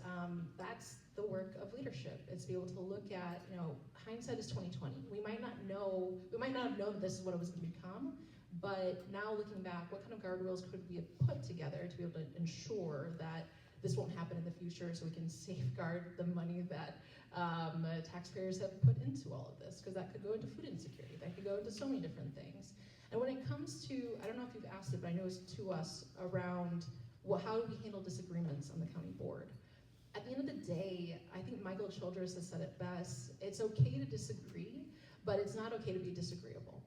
that's the work of leadership. It's to be able to look at, hindsight is 2020. We might not have known this is what it was going to become, but now looking back, what kind of guardrails could we have put together to be able to ensure that this won't happen in the future, so we can safeguard the money that taxpayers have put into all of this, because that could go into food insecurity, that could go into so many different things. And when it comes to, I don't know if you've asked it, but I know it's to us around, how do we handle disagreements on the county board? At the end of the day, I think Michael Childress has said it best. It's okay to disagree, but it's not okay to be disagreeable.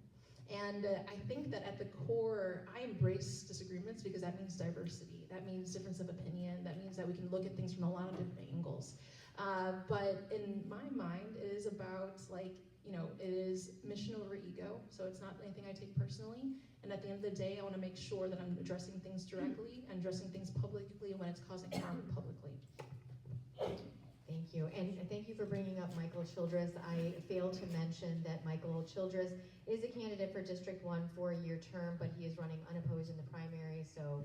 And I think that at the core, I embrace disagreements because that means diversity. That means difference of opinion. That means that we can look at things from a lot of different angles. But in my mind, it is about, it is mission over ego. So it's not anything I take personally. And at the end of the day, I want to make sure that I'm addressing things directly and addressing things publicly when it's causing harm publicly. Thank you, and thank you for bringing up Michael Childress. I failed to mention that Michael Childress is a candidate for District 1 for a year term, but he is running unopposed in the primary, so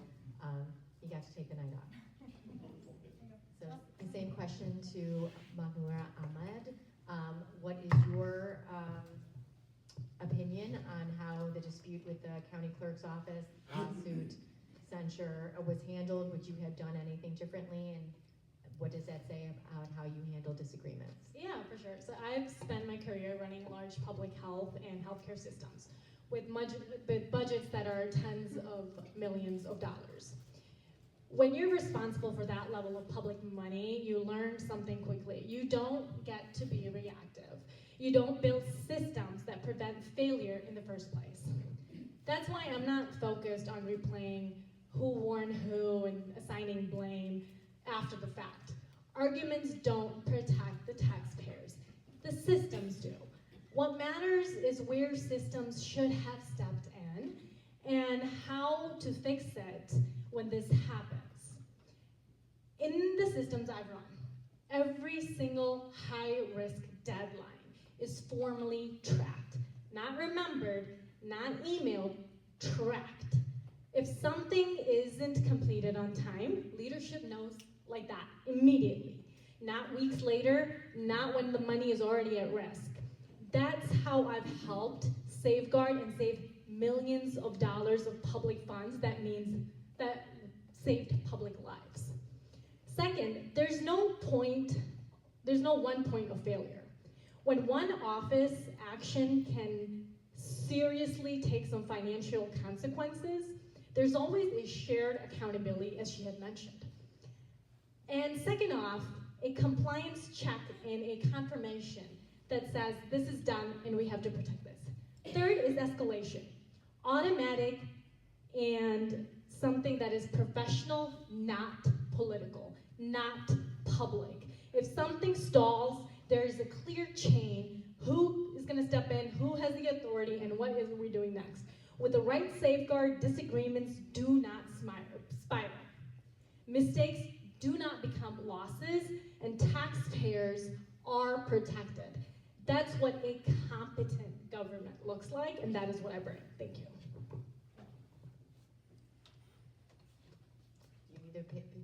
he got to take the night off. So the same question to Mahmoura Ahmed. What is your opinion on how the dispute with the county clerk's office, lawsuit, censure was handled? Would you have done anything differently? And what does that say about how you handle disagreements? Yeah, for sure. So I've spent my career running large public health and healthcare systems with budgets that are tens of millions of dollars. When you're responsible for that level of public money, you learn something quickly. You don't get to be reactive. You don't build systems that prevent failure in the first place. That's why I'm not focused on replaying who warned who and assigning blame after the fact. Arguments don't protect the taxpayers. The systems do. What matters is where systems should have stepped in and how to fix it when this happens. In the systems I've run, every single high-risk deadline is formally tracked. Not remembered, not emailed, tracked. If something isn't completed leadership knows like that, immediately. Not weeks later, not when the money is already at risk. That's how I've helped safeguard and save millions of dollars of public funds. That means that saved public lives. Second, there's no one point of failure. When one office action can seriously take some financial consequences, there's always a shared accountability, as she had mentioned. And second off, a compliance check and a confirmation that says this is done and we have to protect this. Third is escalation. Automatic and something that is professional, not political, not public. If something stalls, there is a clear chain. Who is going to step in? Who has the authority? And what is we doing next? With the right safeguard, disagreements do not spiral. Mistakes do not become losses, and taxpayers are protected. That's what a competent government looks like, and that is what I bring. Thank you.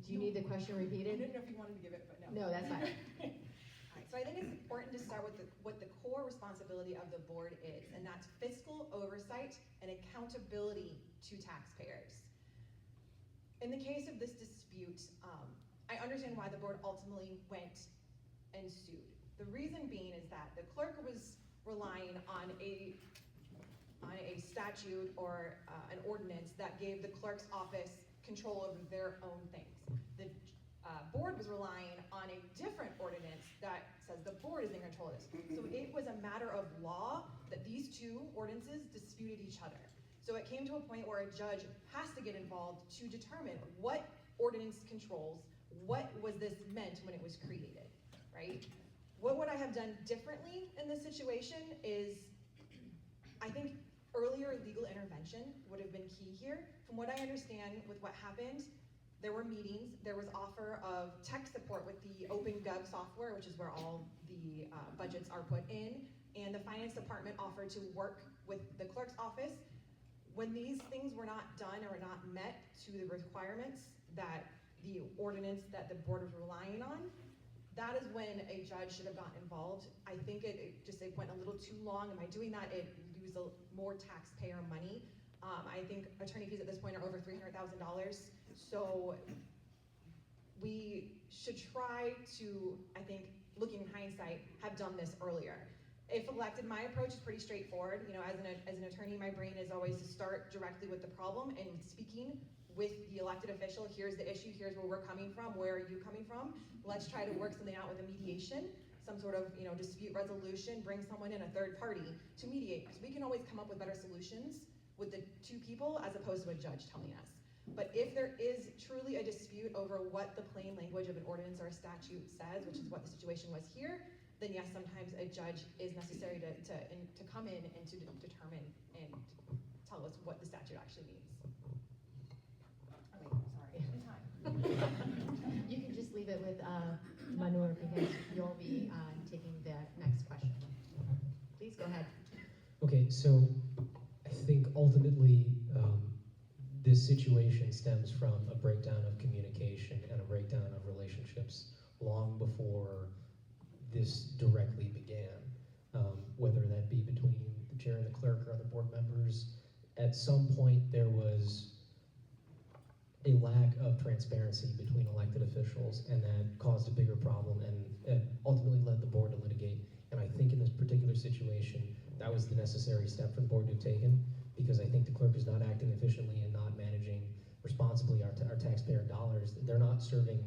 Do you need the question repeated? I didn't know if you wanted to give it, but no. No, that's fine. All right, so I think it's important to start with what the core responsibility of the board is, and that's fiscal oversight and accountability to taxpayers. In the case of this dispute, I understand why the board ultimately went and sued. The reason being is that the clerk was relying on a statute or an ordinance that gave the clerk's office control over their own things. The board was relying on a different ordinance that says the board is in control of this. So it was a matter of law that these two ordinances disputed each other. So it came to a point where a judge has to get involved to determine what ordinance controls, what was this meant when it was created, right? What would I have done differently in this situation is, I think earlier legal intervention would have been key here. From what I understand with what happened, there were meetings, there was offer of tech support with the OpenGov software, which is where all the budgets are put in, and the finance department offered to work with the clerk's office. When these things were not done or not met to the requirements that the ordinance that the board was relying on, that is when a judge should have gotten involved. I think it went a little too long. Am I doing that? It used more taxpayer money. I think attorney fees at this point are over $300,000. So we should try to, I think, looking in hindsight, have done this earlier. If elected, my approach is pretty straightforward. You know, as an attorney, my brain is always to start directly with the problem and speaking with the elected official. Here's the issue, here's where we're coming from, where are you coming from? Let's try to work something out with a mediation, some sort of, you know, dispute resolution, bring someone in, a third party to mediate, because we can always come up with better solutions with the two people as opposed to a judge telling us. But if there is truly a dispute over what the plain language of an ordinance or a statute says, which is what the situation was here, then yes, sometimes a judge is necessary to come in and to determine and tell us what the statute actually means. Okay, sorry, in time. You can just leave it with Manur because you'll be taking the next question. Please go ahead. Okay, so I think ultimately this situation stems from a breakdown of communication and a breakdown of relationships long before this directly began, whether that be between the chair and the clerk or other board members. At some point there was a lack of transparency between elected officials, and that caused a bigger problem and ultimately led the board to litigate. And I think in this particular situation, that was the necessary step for the board to have taken, because I think the clerk is not acting efficiently and not managing responsibly our taxpayer dollars. They're not serving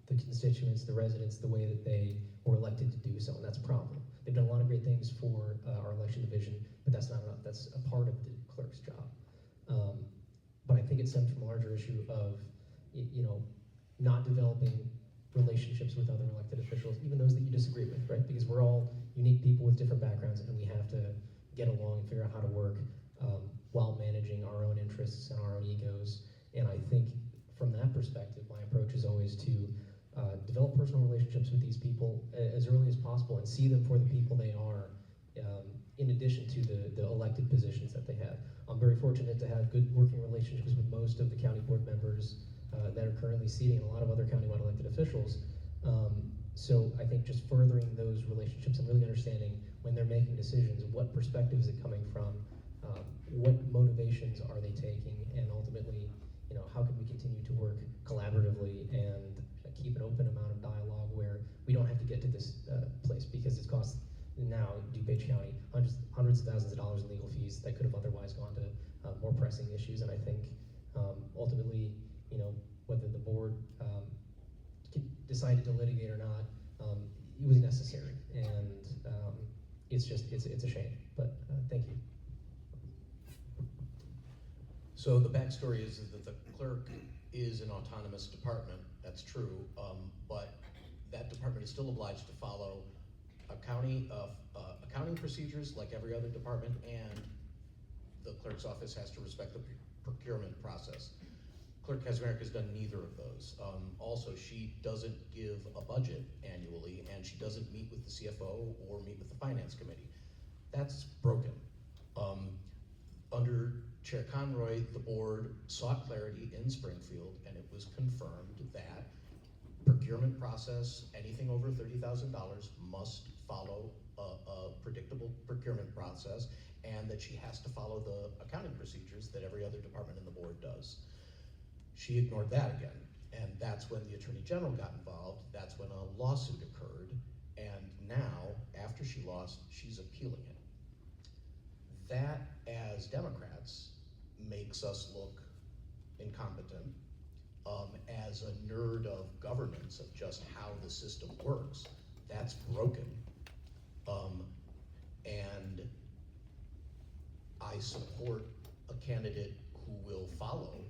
the constituents, the residents, the way that they were elected to do so, and that's a problem. They've done a lot of great things for our election division, but that's not enough. That's a part of the clerk's job. But I think it stems from a larger issue of, you know, not developing relationships with other elected officials, even those that you disagree with, right? Because we're all unique people with different backgrounds, and we have to get along and figure out how to work while managing our own interests and our own egos. And I think from that perspective, my approach is always to develop personal relationships with these people as early as possible and see them for the people they are in addition to the elected positions that they have. I'm very fortunate to have good working relationships with most of the county board members that are currently seating and a lot of other countywide elected officials. So I think just furthering those relationships and really understanding when they're making decisions, what perspective is it coming from, what motivations are they taking, and ultimately, how can we continue to work collaboratively and keep an open amount of dialogue where we don't have to get to this place, because it's cost now DuPage County hundreds of thousands of dollars in legal fees that could have otherwise gone to more pressing issues. And I think ultimately, whether the board decided to litigate or not, it was necessary, and it's a shame. But thank you. So the backstory is that the clerk is an autonomous department. That's true, but that department is still obliged to follow accounting procedures like every other department, and the clerk's office has to respect the procurement process. Clerk Kazmarek has done neither of those. Also, she doesn't give a budget annually, and she doesn't meet with the CFO or meet with the finance committee. That's broken. Under Chair Conroy, the board sought clarity in Springfield, and it was confirmed that procurement process, anything over $30,000 must follow a predictable procurement process, and that she has to follow the accounting procedures that every other department in the board does. She ignored that again, and that's when the Attorney General got involved. That's when a lawsuit occurred, and now, after she lost, she's appealing it. That, as Democrats, makes us look incompetent. As a nerd of governance, of just how the system works, that's broken. And I support a candidate who will follow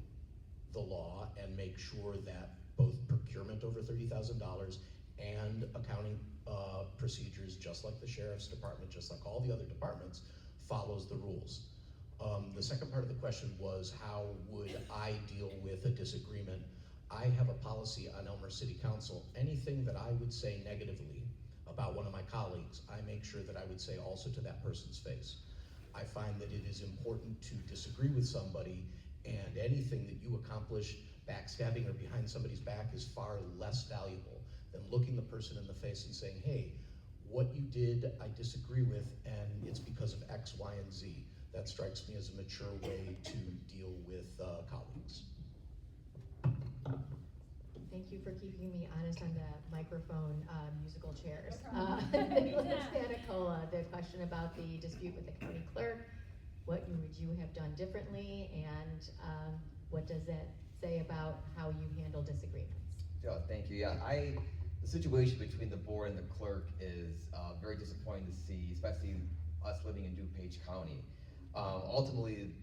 the law and make sure that both procurement over $30,000 and accounting procedures, just like the sheriff's department, just like all the other departments, follows the rules. The second part of the question was, how would I deal with a disagreement? I have a policy on Elmer City Council. Anything that I would say negatively about one of my colleagues, I make sure that I would say also to that person's face. I find that it is important to disagree with somebody, and anything that you accomplish backstabbing or behind somebody's back is far less valuable than looking the person in the face and saying, hey, what you did I disagree with, and it's because of X, Y, and Z. That strikes me as a mature way to deal with colleagues. Thank you for keeping me honest on the microphone musical chairs. No Nicholas Panicola, the question about the dispute with the county clerk, what would you have done differently, and what does that say about how you handle disagreements? Yeah, thank you. Yeah, the situation between the board and the clerk is very disappointing to see, especially us living in DuPage County. Ultimately,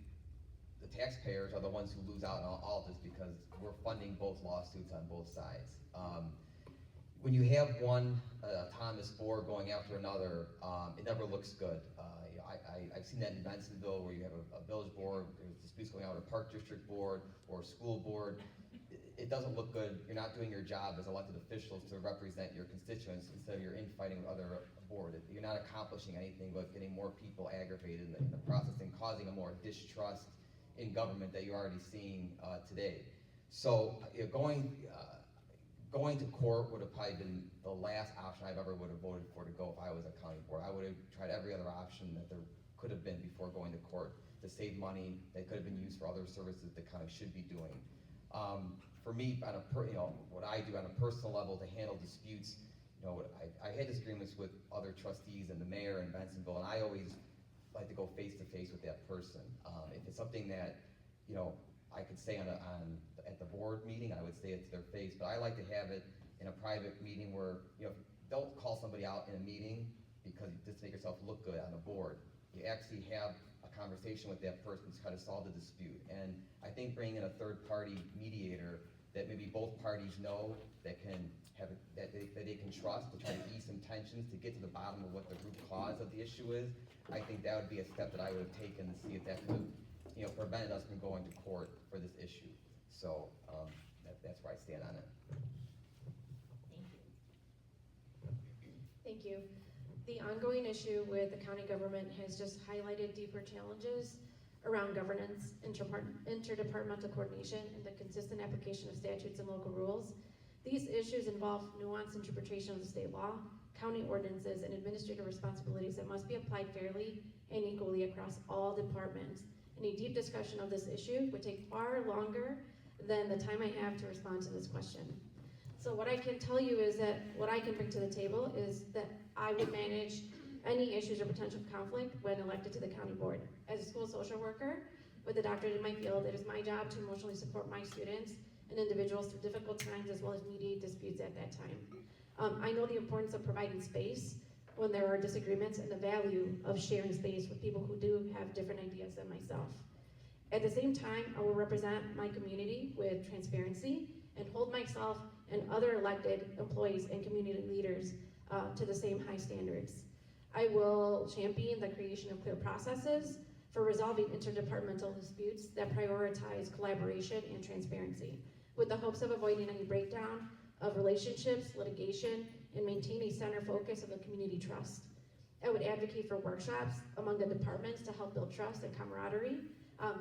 the taxpayers are the ones who lose out on all of this because we're funding both lawsuits on both sides. When you have one autonomous board going after another, it never looks good. I've seen that in Bensonville, where you have a village board, there's disputes going out, or a park district board, or a school board. It doesn't look good. You're not doing your job as elected officials to represent your constituents. Instead, you're infighting with other board. You're not accomplishing anything but getting more people aggravated in the process and causing a more distrust in government that you're already seeing today. So going to court would have probably been the last option I ever would have voted for to go if I was a county board. I would have tried every other option that there could have been before going to court to save money that could have been used for other services the county should be doing. For me, on what I do on a personal level to handle disputes, I had disagreements with other trustees and the mayor in Bensonville, and I always like to go face to face with that person. If it's something that I could say at the board meeting, I would say it to their face, but I like to have it in a private meeting where don't call somebody out in a meeting because just to make yourself look good on the board. You actually have a conversation with that person to try to solve the dispute. And I think bringing in a third-party mediator that maybe both parties know that they can trust to try to ease some tensions to get to the bottom of what the root cause of the issue is. I think that would be a step that I would have taken to see if that could have prevented us from going to court for this issue. So that's where I stand on it. Thank you. Thank you. The ongoing issue with the county government has just highlighted deeper challenges around governance, interdepartmental coordination, and the consistent application of statutes and local rules. These issues involve nuanced interpretation of the state law, county ordinances, and administrative responsibilities that must be applied fairly and equally across all departments. And a deep discussion of this issue would take far longer than the time I have to respond to this question. So what I can tell you is that what I can bring to the table is that I would manage any issues or potential conflict when elected to the county board. As a school social worker with a doctorate in my field, it is my job to emotionally support my students and individuals through difficult times as well as mediate disputes at that time. I know the importance of providing space when there are disagreements and the value of sharing space with people who do have different ideas than myself. At the same time, I will represent my community with transparency and hold myself and other elected employees and community leaders to the same high standards. I will champion the creation of clear processes for resolving interdepartmental disputes that prioritize collaboration and transparency, with the hopes of avoiding any breakdown of relationships, litigation, and maintain a center focus of the community trust. I would advocate for workshops among the departments to help build trust and camaraderie,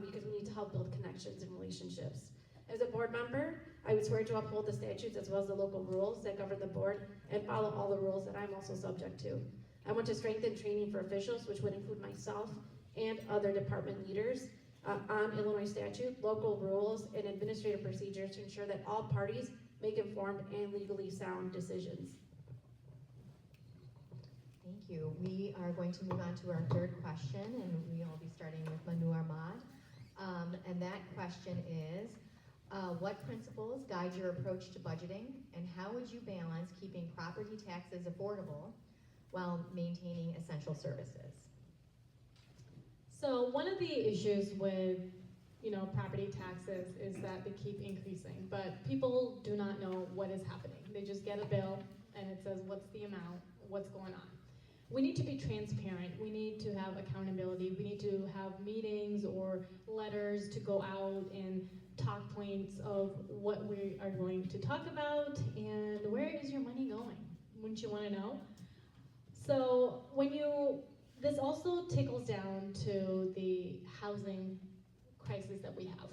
because we need to help build connections and relationships. As a board member, I would swear to uphold the statutes as well as the local rules that govern the board and follow all the rules that I'm also subject to. I want to strengthen training for officials, which would include myself and other department leaders on Illinois statute, local rules, and administrative procedures to ensure that all parties make informed and legally sound decisions. Thank you. We are going to move on to our third question, and we'll be starting with Manu Ahmad. And that question is, what principles guide your approach to budgeting, and how would you balance keeping property taxes affordable while maintaining essential services? So one of the issues with, property taxes is that they keep increasing, but people do not know what is happening. They just get a bill and it says, what's the amount, what's going on? We need to be transparent. We need to have accountability. We need to have meetings or letters to go out and talk points of what we are going to talk about and where is your money going? Wouldn't you want to know? So this also tickles down to the housing crisis that we have.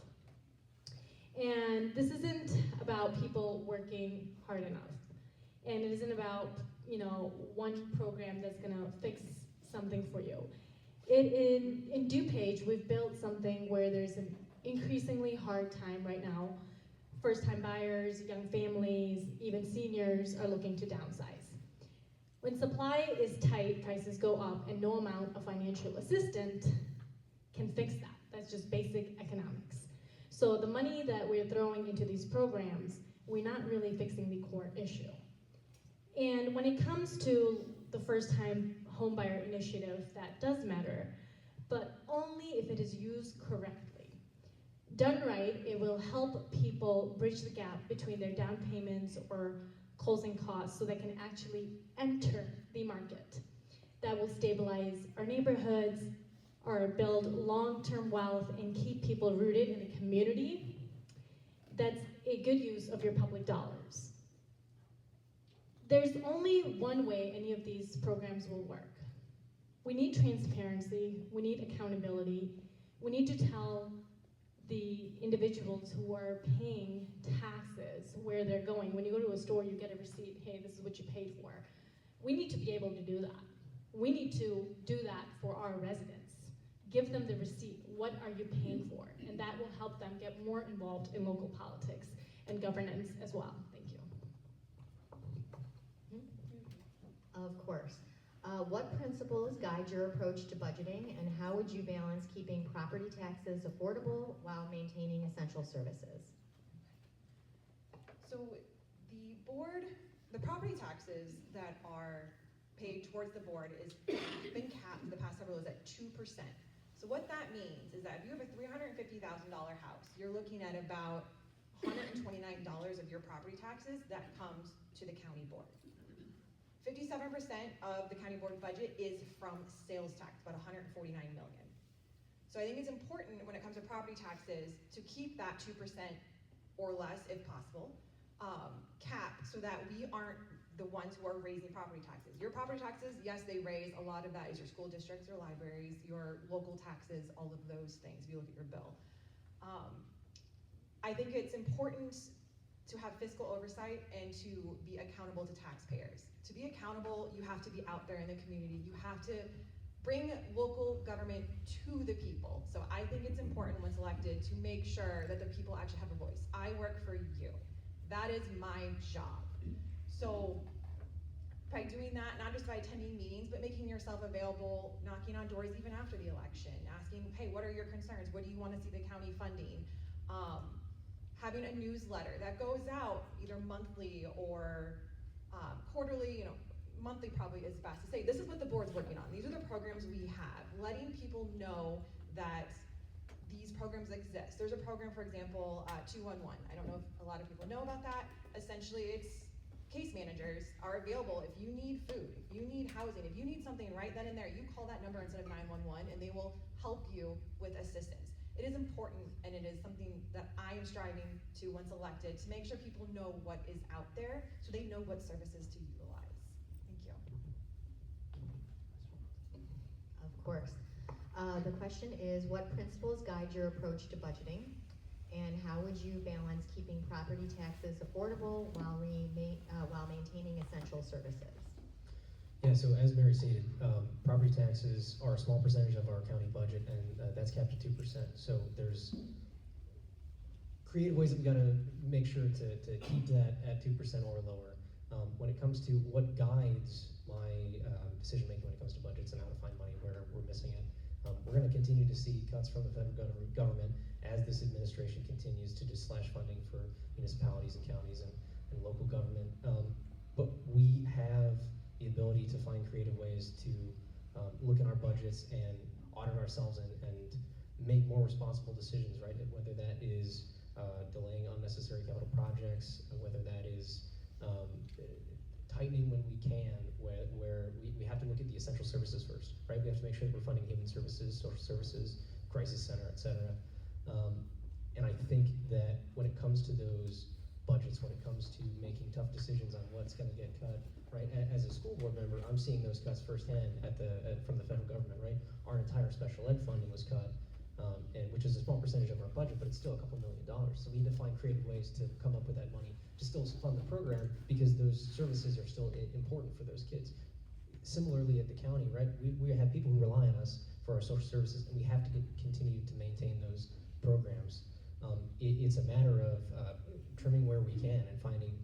And this isn't about people working hard enough. And it isn't about, one program that's gonna fix something for you. In DuPage, we've built something where there's an increasingly hard time right now. First-time buyers, young families, even seniors are looking to downsize. When supply is tight, prices go up, and no amount of financial assistance can fix that. That's just basic economics. So the money that we're throwing into these programs, we're not really fixing the core issue. And when it comes to the first-time homebuyer initiative, that does matter, but only if it is used correctly. Done right, it will help people bridge the gap between their down payments or closing costs so they can actually enter the market. That will stabilize our neighborhoods, or build long-term wealth and keep people rooted in the community. That's a good use of your public dollars. There's only one way any of these programs will work. We need transparency, we need accountability, we need to tell the individuals who are paying taxes where they're going. When you go to a store, you get a receipt, hey, this is what you paid for. We need to be able to do that. We need to do that for our residents. Give them the receipt, what are you paying for? And that will help them get more involved in local politics and governance as well. Thank you. Of course. What principles guide your approach to budgeting, and how would you balance keeping property taxes affordable while maintaining essential services? So the property taxes that are paid towards the board is been capped for the past several years at 2%. So what that means is that if you have a $350,000 house, you're looking at about $129 of your property taxes that comes to the county board. 57% of the county board budget is from sales tax, about $149 million. So I think it's important when it comes to property taxes to keep that 2% or less, if possible, cap, so that we aren't the ones who are raising property taxes. Your property taxes, yes, they raise, a lot of that is your school districts, your libraries, your local taxes, all of those things, if you look at your bill. I think it's important to have fiscal oversight and to be accountable to taxpayers. To be accountable, you have to be out there in the community. You have to bring local government to the people. So I think it's important once elected to make sure that the people actually have a voice. I work for you. That is my job. So by doing that, not just by attending meetings, but making yourself available, knocking on doors even after the election, asking, hey, what are your concerns? What do you want to see the county funding? Having a newsletter that goes out either monthly or quarterly, monthly probably is best to say, this is what the board's working on. These are the programs we have. Letting people know that these programs exist. There's a program, for example, 211. I don't know if a lot of people know about that. Essentially, it's case managers are available if you need food, if you need housing, if you need something right then and there, you call that number instead of 911 and they will help you with assistance. It is important, and it is something that I am striving to, once elected, to make sure people know what is out there so they know what services to utilize. Thank you. Of course. The question is, what principles guide your approach to budgeting? And how would you balance keeping property taxes affordable while maintaining essential services? Yeah, so as Mary stated, property taxes are a small percentage of our county budget, and that's capped at 2%. So there's creative ways that we gotta make sure to keep that at 2% or lower. When it comes to what guides my decision making when it comes to budgets and how to find money where we're missing it, we're gonna continue to see cuts from the federal government as this administration continues to just slash funding for municipalities and counties and local government. But we have the ability to find creative ways to look at our budgets and audit ourselves and make more responsible decisions, right? Whether that is delaying unnecessary capital projects, whether that is tightening when we can, where we have to look at the essential services first, right? We have to make sure that we're funding human services, social services, crisis center, et cetera. And I think that when it comes to those budgets, when it comes to making tough decisions on what's going to get cut, right? As a school board member, I'm seeing those cuts firsthand from the federal government, right? Our entire special ed funding was cut, and which is a small percentage of our budget, but it's still a couple $1 million. So we need to find creative ways to come up with that money to still fund the program because those services are still important for those kids. Similarly at the county, right? We have people who rely on us for our social services, and we have to continue to maintain those programs. It's a matter of trimming where we can and finding,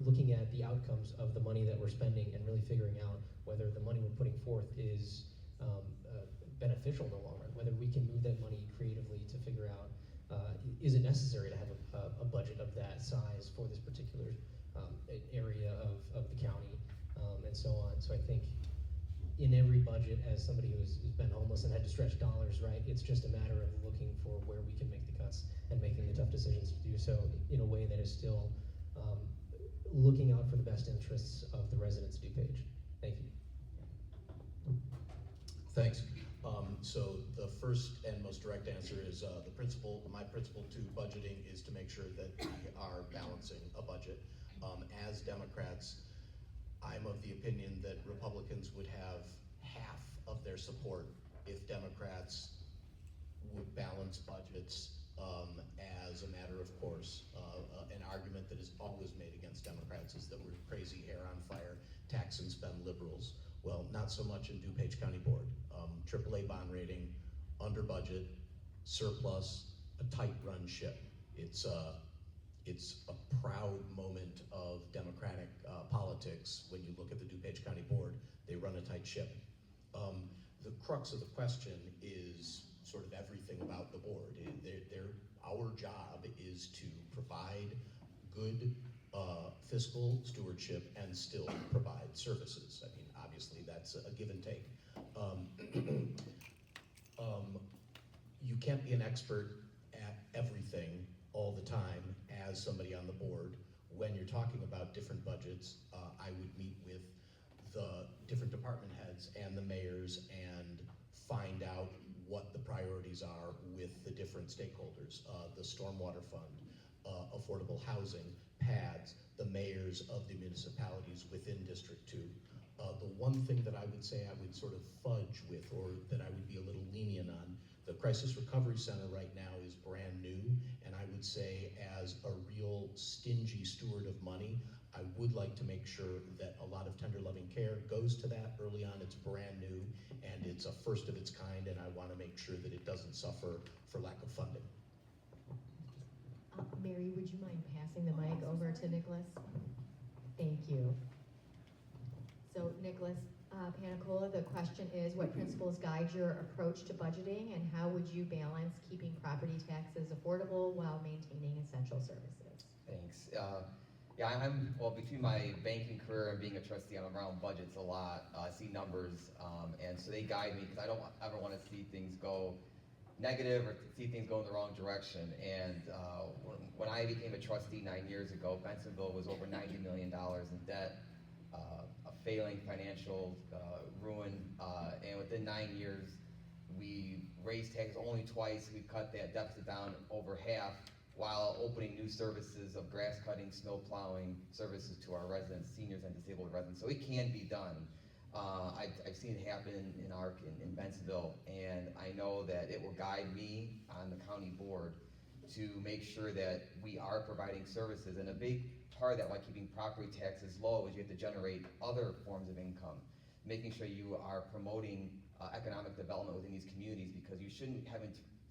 looking at the outcomes of the money that we're spending and really figuring out whether the money we're putting forth is beneficial in the long run, whether we can move that money creatively to figure out, is it necessary to have a budget of that size for this particular area of the county, and so on. So I think in every budget, as somebody who's been homeless and had to stretch dollars, right, it's just a matter of looking for where we can make the cuts and making the tough decisions to do so in a way that is still looking out for the best interests of the residents of DuPage. Thank you. Thanks. So the first and most direct answer is my principle to budgeting is to make sure that we are balancing a budget. As Democrats, I'm of the opinion that Republicans would have half of their support if Democrats would balance budgets as a matter of course. An argument that is always made against Democrats is that we're crazy, hair on fire, tax and spend liberals. Well, not so much in DuPage County Board. AAA bond rating, under budget, surplus, a tight run ship. It's a proud moment of Democratic politics when you look at the DuPage County Board. They run a tight ship. The crux of the question is sort of everything about the board. Our job is to provide good fiscal stewardship and still provide services. I mean, obviously that's a give and take. You can't be an expert at everything all the time as somebody on the board. When you're talking about different budgets, I would meet with the different department heads and the mayors and find out what the priorities are with the different stakeholders. The Stormwater Fund, affordable housing, PADS, the mayors of the municipalities within District 2. The one thing that I would say I would sort of fudge with, or that I would be a little lenient on, the Crisis Recovery Center right now is brand new, and I would say as a real stingy steward of money, I would like to make sure that a lot of tender loving care goes to that early on. It's brand new, and it's a first of its kind, and I want to make sure that it doesn't suffer for lack of funding. Mary, would you mind passing the mic over to Nicholas? Thank you. So Nicholas Panicola, the question is, what principles guide your approach to budgeting, and how would you balance keeping property taxes affordable while maintaining essential services? Thanks. Yeah, well, between my banking career and being a trustee, I'm around budgets a lot. I see numbers, and so they guide me because I don't ever want to see things go negative or see things go in the wrong direction. And when I became a trustee 9 years ago, Bensenville was over $90 million in debt, a failing financial ruin, and within 9 years, we raised taxes only twice. We cut that deficit down over half, while opening new services of grass cutting, snow plowing services to our residents, seniors and disabled residents. So it can be done. I've seen it happen in Bensenville, and I know that it will guide me on the county board to make sure that we are providing services. And a big part of that, like keeping property taxes low, is you have to generate other forms of income, making sure you are promoting economic development within these communities, because you shouldn't have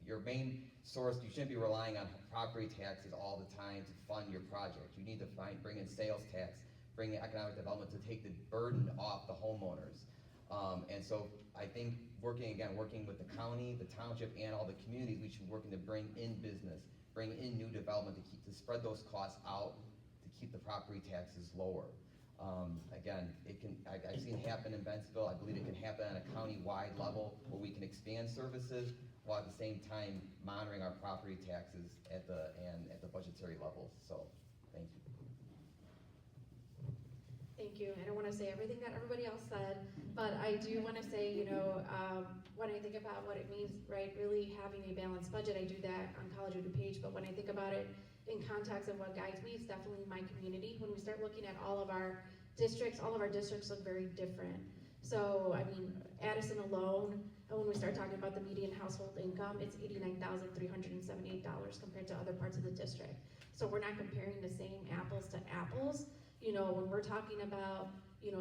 your main source, you shouldn't be relying on property taxes all the time to fund your project. You need to bring in sales tax, bring in economic development to take the burden off the homeowners. And so I think working with the county, the township, and all the communities, we should be working to bring in business, bring in new development to spread those costs out, to keep the property taxes lower. Again, I've seen it happen in Bensenville. I believe it can happen on a county-wide level where we can expand services while at the same time monitoring our property taxes at the budgetary levels. So, thank you. Thank you. I don't want to say everything that everybody else said, but I do want to say, when I think about what it means, right, really having a balanced budget, I do that on College of DuPage, but when I think about it in context of what guides me, it's definitely my community. When we start looking at all of our districts look very different. So, I mean, Addison alone, and when we start talking about the median household income, it's $89,378 compared to other parts of the district. So we're not comparing the same apples to apples. When we're talking about,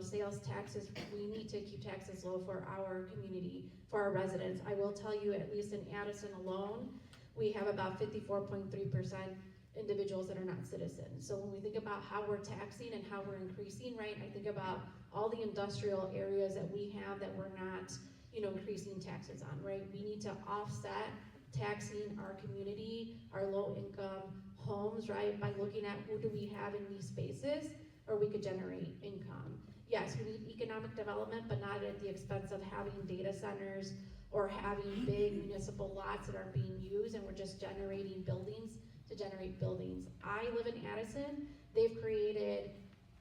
sales taxes, we need to keep taxes low for our community, for our residents. I will tell you, at least in Addison alone, we have about 54.3% individuals that are not citizens. So when we think about how we're taxing and how we're increasing, right, I think about all the industrial areas that we have that we're not, increasing taxes on, right? We need to offset taxing our community, our low-income homes, right, by looking at who do we have in these spaces, or we could generate income. Yes, we need economic development, but not at the expense of having data centers or having big municipal lots that are being used and we're just generating buildings to generate buildings. I live in Addison. They've created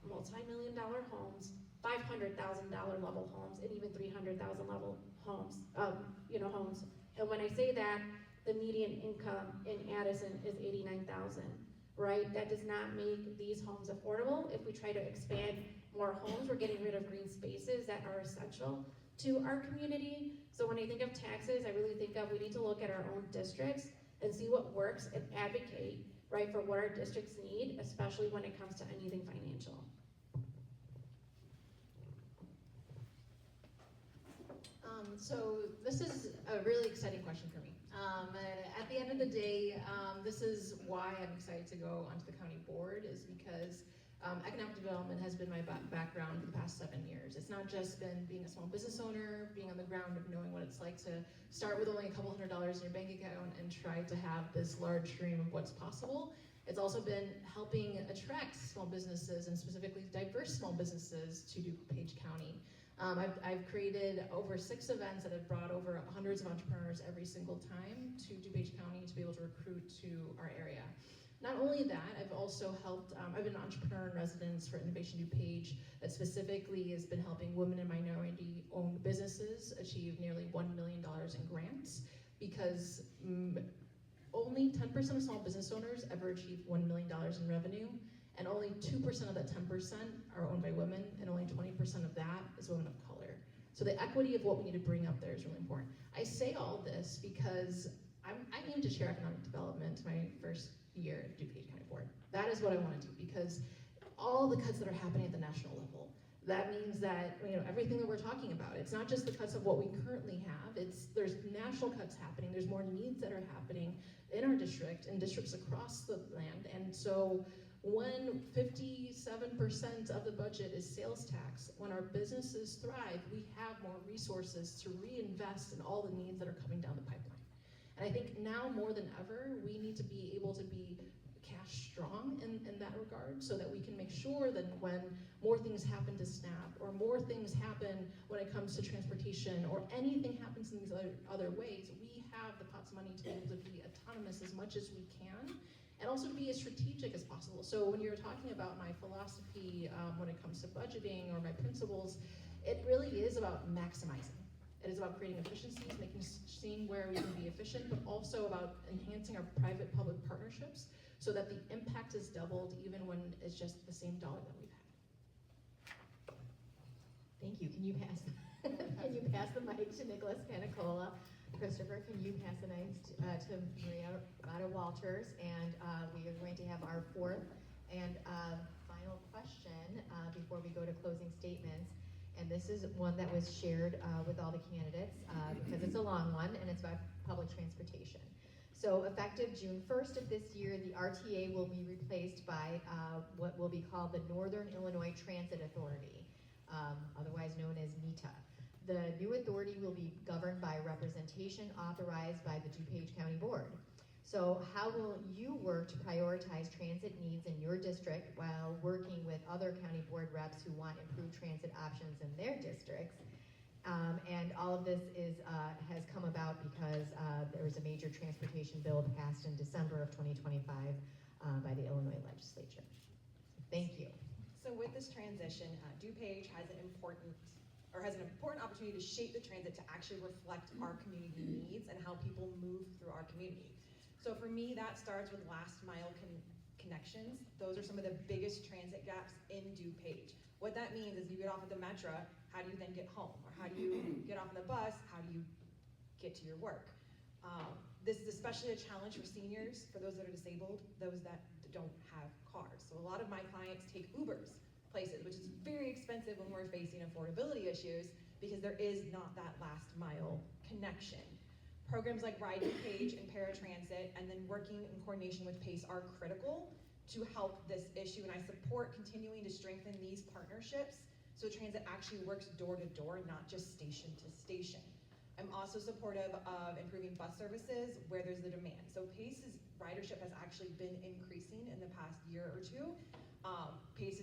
multi-million-dollar homes, $500,000 level homes, and even $300,000 level homes, homes. And when I say that, the median income in Addison is $89,000, right? That does not make these homes affordable. If we try to expand more homes, we're getting rid of green spaces that are essential to our community. So when I think of taxes, I really think of we need to look at our own districts and see what works and advocate, right, for what our districts need, especially when it comes to anything financial. So this is a really exciting question for me. At the end of the day, this is why I'm excited to go onto the county board, is because economic development has been my background for the past 7 years. It's not just been being a small business owner, being on the ground of knowing what it's like to start with only a couple $100s in your bank account and try to have this large dream of what's possible. It's also been helping attract small businesses, and specifically diverse small businesses, to DuPage County. I've created over 6 events that have brought over hundreds of entrepreneurs every single time to DuPage County to be able to recruit to our area. Not only that, I've also helped, I've been an entrepreneur in residence for Innovation DuPage that specifically has been helping women and minority-owned businesses achieve nearly $1 million in grants, because only 10% of small business owners ever achieve $1 million in revenue, and only 2% of that 10% are owned by women, and only 20% of that is women of color. So the equity of what we need to bring up there is really important. I say all this because I aim to chair economic development my first year at DuPage County Board. That is what I want to do, because all the cuts that are happening at the national level, that means that, you know, everything that we're talking about, it's not just the cuts of what we currently have, there's national cuts happening, there's more needs that are happening in our district and districts across the land. And so when 57% of the budget is sales tax, when our businesses thrive, we have more resources to reinvest in all the needs that are coming down the pipeline. And I think now more than ever, we need to be able to be cash strong in that regard, so that we can make sure that when more things happen to SNAP, or more things happen when it comes to transportation, or anything happens in these other ways, we have the pots of money to be able to be autonomous as much as we can, and also to be as strategic as possible. So when you're talking about my philosophy when it comes to budgeting or my principles, it really is about maximizing. It is about creating efficiencies, seeing where we can be efficient, but also about enhancing our private-public partnerships so that the impact is doubled even when it's just the same dollar that we've had. Thank you. Can you pass the mic to Nicholas Panicola? Christopher, can you pass the mic to Maria Walters? And we are going to have our fourth and final question before we go to closing statements. And this is one that was shared with all the candidates because it's a long one, and it's about public transportation. So effective June 1st of this year, the RTA will be replaced by what will be called the Northern Illinois Transit Authority, otherwise known as NITA. The new authority will be governed by representation authorized by the DuPage County Board. So how will you work to prioritize transit needs in your district while working with other county board reps who want improved transit options in their districts? And all of this has come about because there was a major transportation bill passed in December of 2025 by the Illinois legislature. Thank you. So with this transition, DuPage has an important opportunity to shape the transit to actually reflect our community needs and how people move through our community. So for me, that starts with last mile connections. Those are some of the biggest transit gaps in DuPage. What that means is you get off at the Metro, how do you then get home? Or how do you get off on the bus, how do you get to your work? This is especially a challenge for seniors, for those that are disabled, those that don't have cars. So a lot of my clients take Ubers places, which is very expensive when we're facing affordability issues because there is not that last mile connection. Programs like Ride DuPage and paratransit, and then working in coordination with PACE are critical to help this issue, and I support continuing to strengthen these partnerships so transit actually works door to door, not just station to station. I'm also supportive of improving bus services where there's the demand. So PACE's ridership has actually been increasing in the past year or two. PACE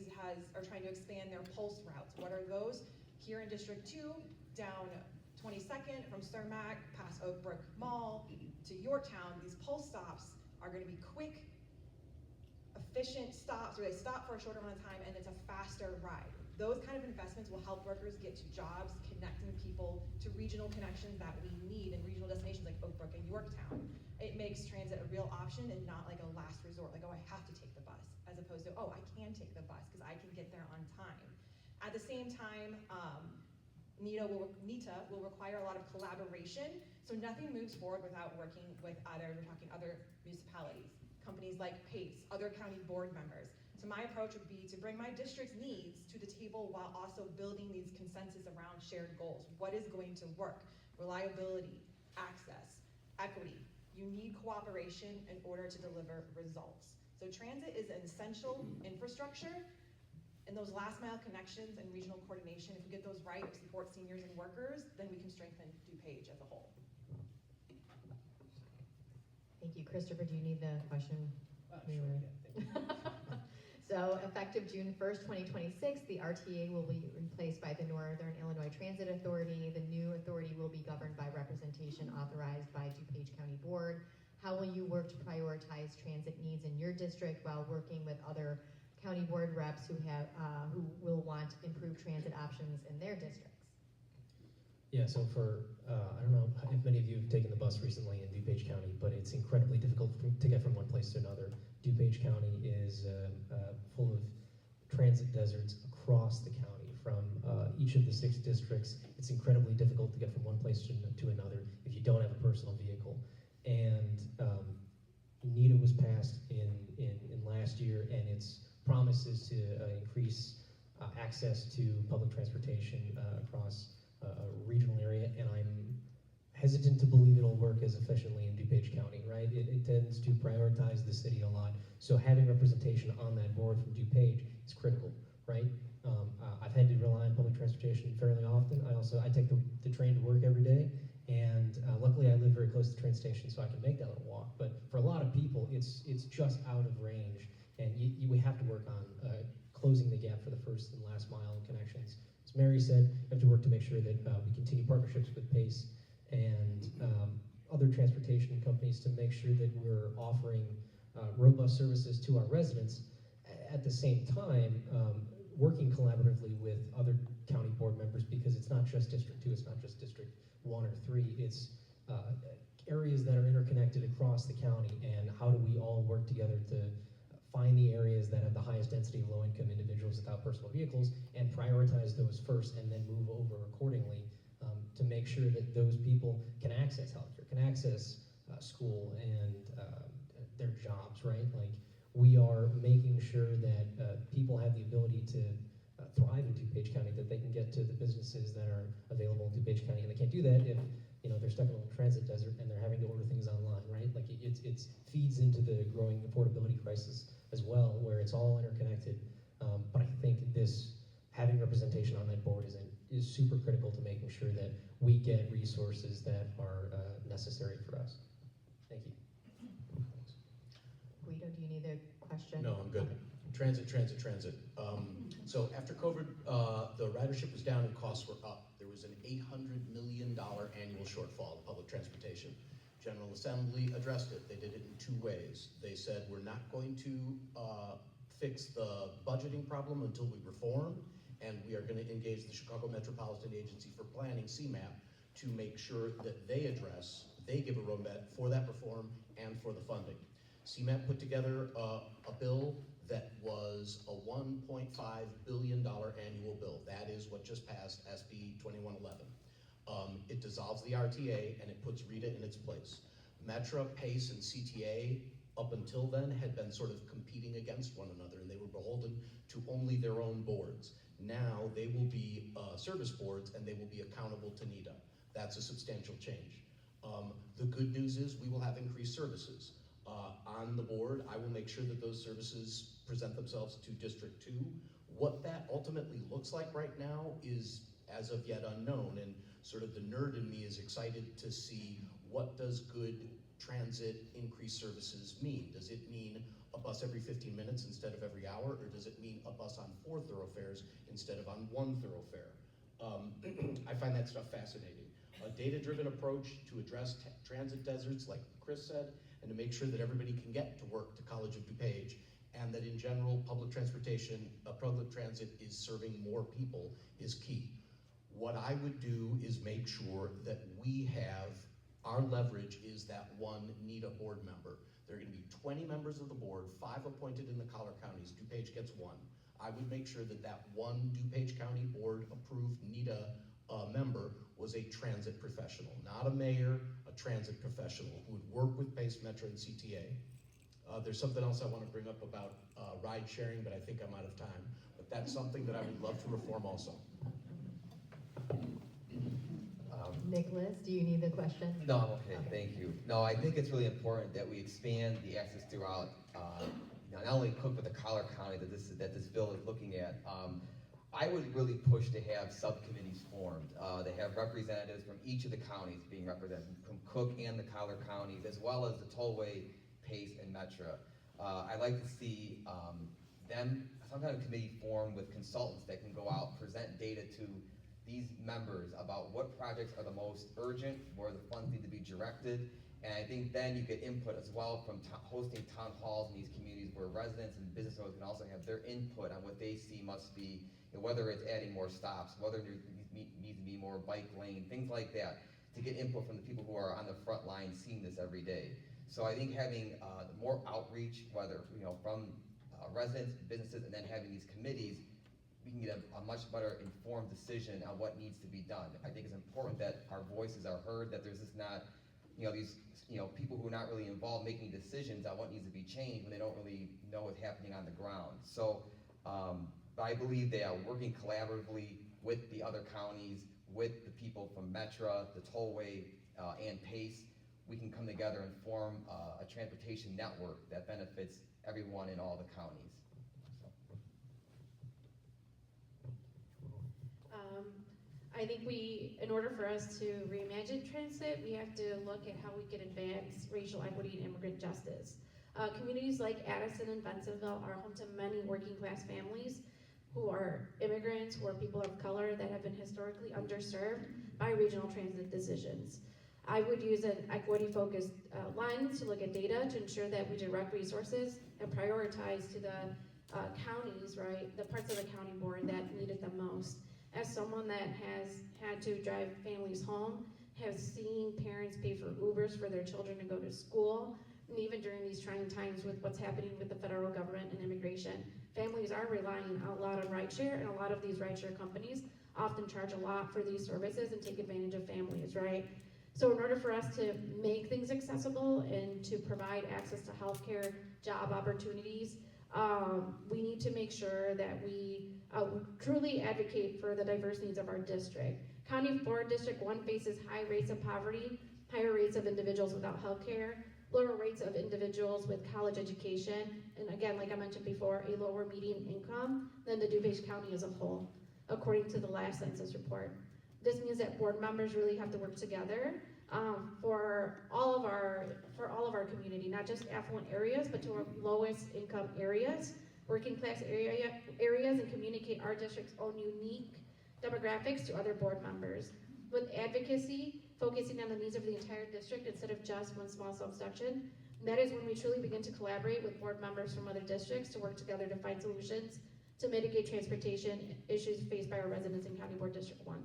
are trying to expand their pulse routes. What are those? Here in District 2, down 22nd from Cermak, past Oak Brook Mall to Yorktown, these pulse stops are going to be quick, efficient stops where they stop for a shorter amount of time and it's a faster ride. Those kind of investments will help workers get to jobs, connecting people to regional connections that we need in regional destinations like Oak Brook and Yorktown. It makes transit a real option and not like a last resort, like, oh, I have to take the bus, as opposed to, oh, I can take the bus because I can get there on time. At the same time, NITA will require a lot of collaboration, so nothing moves forward without working with other municipalities, companies like PACE, other county board members. So my approach would be to bring my district's needs to the table while also building these consensus around shared goals. What is going to work? Reliability, access, equity. You need cooperation in order to deliver results. So transit is an essential infrastructure. And those last mile connections and regional coordination, if we get those right, support seniors and workers, then we can strengthen DuPage as a whole. Thank you. Christopher, do you need the question? Sure, yeah, thank you. So effective June 1st, 2026, the RTA will be replaced by the Northern Illinois Transit Authority. The new authority will be governed by representation authorized by DuPage County Board. How will you work to prioritize transit needs in your district while working with other county board reps who will want improved transit options in their districts? Yeah, so I don't know if many of you have taken the bus recently in DuPage County, but it's incredibly difficult to get from one place to another. DuPage County is full of transit deserts across the county from each of the 6 districts. It's incredibly difficult to get from one place to another if you don't have a personal vehicle. And NETA was passed in last year, and its promise is to increase access to public transportation across a regional area, and I'm hesitant to believe it'll work as efficiently in DuPage County, right? It tends to prioritize the city a lot, so having representation on that board from DuPage is critical, right? I've had to rely on public transportation fairly often. I take the train to work every day, and luckily I live very close to the train station, so I can make that little walk. But for a lot of people, it's just out of range, and we have to work on closing the gap for the first and last mile connections. As Mary said, we have to work to make sure that we continue partnerships with PACE and other transportation companies to make sure that we're offering robust services to our residents. At the same time, working collaboratively with other county board members, because it's not just District 2, it's not just District 1 or 3, it's areas that are interconnected across the county, and how do we all work together to find the areas that have the highest density of low-income individuals without personal vehicles and prioritize those first, and then move over accordingly to make sure that those people can access healthcare, can access school and their jobs, right? Like, we are making sure that people have the ability to thrive in DuPage County, that they can get to the businesses that are available in DuPage County, and they can't do that if they're stuck in a little transit desert and they're having to order things online, right? Like, it feeds into the growing affordability crisis as well, where it's all interconnected. But I think having representation on that board is super critical to making sure that we get resources that are necessary for us. Thank you. Guido, do you need a question? No, I'm good. Okay. Transit. So after COVID, the ridership was down and costs were up. There was an $800 million annual shortfall in public transportation. General Assembly addressed it. They did it in 2 ways. They said, we're not going to fix the budgeting problem until we reform, and we are going to engage the Chicago Metropolitan Agency for Planning, CMAP, to make sure that they give a roadmap for that reform and for the funding. CMAP put together a bill that was a $1.5 billion annual bill. That is what just passed, SB 2111. It dissolves the RTA and it puts RETA in its place. Metra, PACE, and CTA up until then had been sort of competing against one another, and they were beholden to only their own boards. Now they will be service boards, and they will be accountable to NETA. That's a substantial change. The good news is we will have increased services. On the board, I will make sure that those services present themselves to District 2. What that ultimately looks like right now is as of yet unknown, and sort of the nerd in me is excited to see what does good transit increased services mean. Does it mean a bus every 15 minutes instead of every hour, or does it mean a bus on 4 thoroughfares instead of on 1 thoroughfare? I find that stuff fascinating. A data-driven approach to address transit deserts, like Chris said, and to make sure that everybody can get to work to College of DuPage, and that in general, public transit is serving more people is key. What I would do is make sure that our leverage is that one NETA board member. There are going to be 20 members of the board, 5 appointed in the collar counties. DuPage gets 1. I would make sure that that one DuPage County board approved NETA member was a transit professional, not a mayor, a transit professional who would work with PACE, Metro, and CTA. There's something else I want to bring up about ride sharing, but I think I'm out of time. But that's something that I would love to reform also. Nicholas, do you need the question? No, I'm okay, thank you. No, I think it's really important that we expand the access throughout, not only Cook, but the collar county that this bill is looking at. I would really push to have subcommittees formed. They have representatives from each of the counties being represented, from Cook and the collar counties, as well as the tollway, PACE, and Metra. I'd like to see some kind of committee formed with consultants that can go out, present data to these members about what projects are the most urgent, where the funds need to be directed, And I think then you get input as well from hosting town halls in these communities where residents and business owners can also have their input on what they see must be, whether it's adding more stops, whether there needs to be more bike lane, things like that, to get input from the people who are on the front line seeing this every day. So I think having more outreach, whether from residents, businesses, and then having these committees, we can get a much better informed decision on what needs to be done. I think it's important that our voices are heard, that there's just not, these people who are not really involved making decisions on what needs to be changed when they don't really know what's happening on the ground. So I believe they are working collaboratively with the other counties, with the people from Metra, the Tollway, and PACE. We can come together and form a transportation network that benefits everyone in all the counties. I think in order for us to reimagine transit, we have to look at how we can advance racial equity and immigrant justice. Communities like Addison and Bensonville are home to many working class families who are immigrants, who are people of color that have been historically underserved by regional transit decisions. I would use an equity-focused lens to look at data to ensure that we direct resources and prioritize to the counties, right, the parts of the county board that need it the most. As someone that has had to drive families home, has seen parents pay for Ubers for their children to go to school, and even during these trying times with what's happening with the federal government and immigration, families are relying a lot on rideshare, and a lot of these rideshare companies often charge a lot for these services and take advantage of families, right? So in order for us to make things accessible and to provide access to healthcare, job opportunities, we need to make sure that we truly advocate for the diverse needs of our district. County Board District 1 faces high rates of poverty, higher rates of individuals without health care, lower rates of individuals with college education, and again, like I mentioned before, a lower median income than the DuPage County as a whole, according to the last census report. This means that board members really have to work together for all of our community, not just affluent areas, but to our lowest income areas, working class areas, and communicate our district's own unique demographics to other board members. With advocacy, focusing on the needs of the entire district instead of just one small subsection, that is when we truly begin to collaborate with board members from other districts to work together to find solutions to mitigate transportation issues faced by our residents in County Board District 1.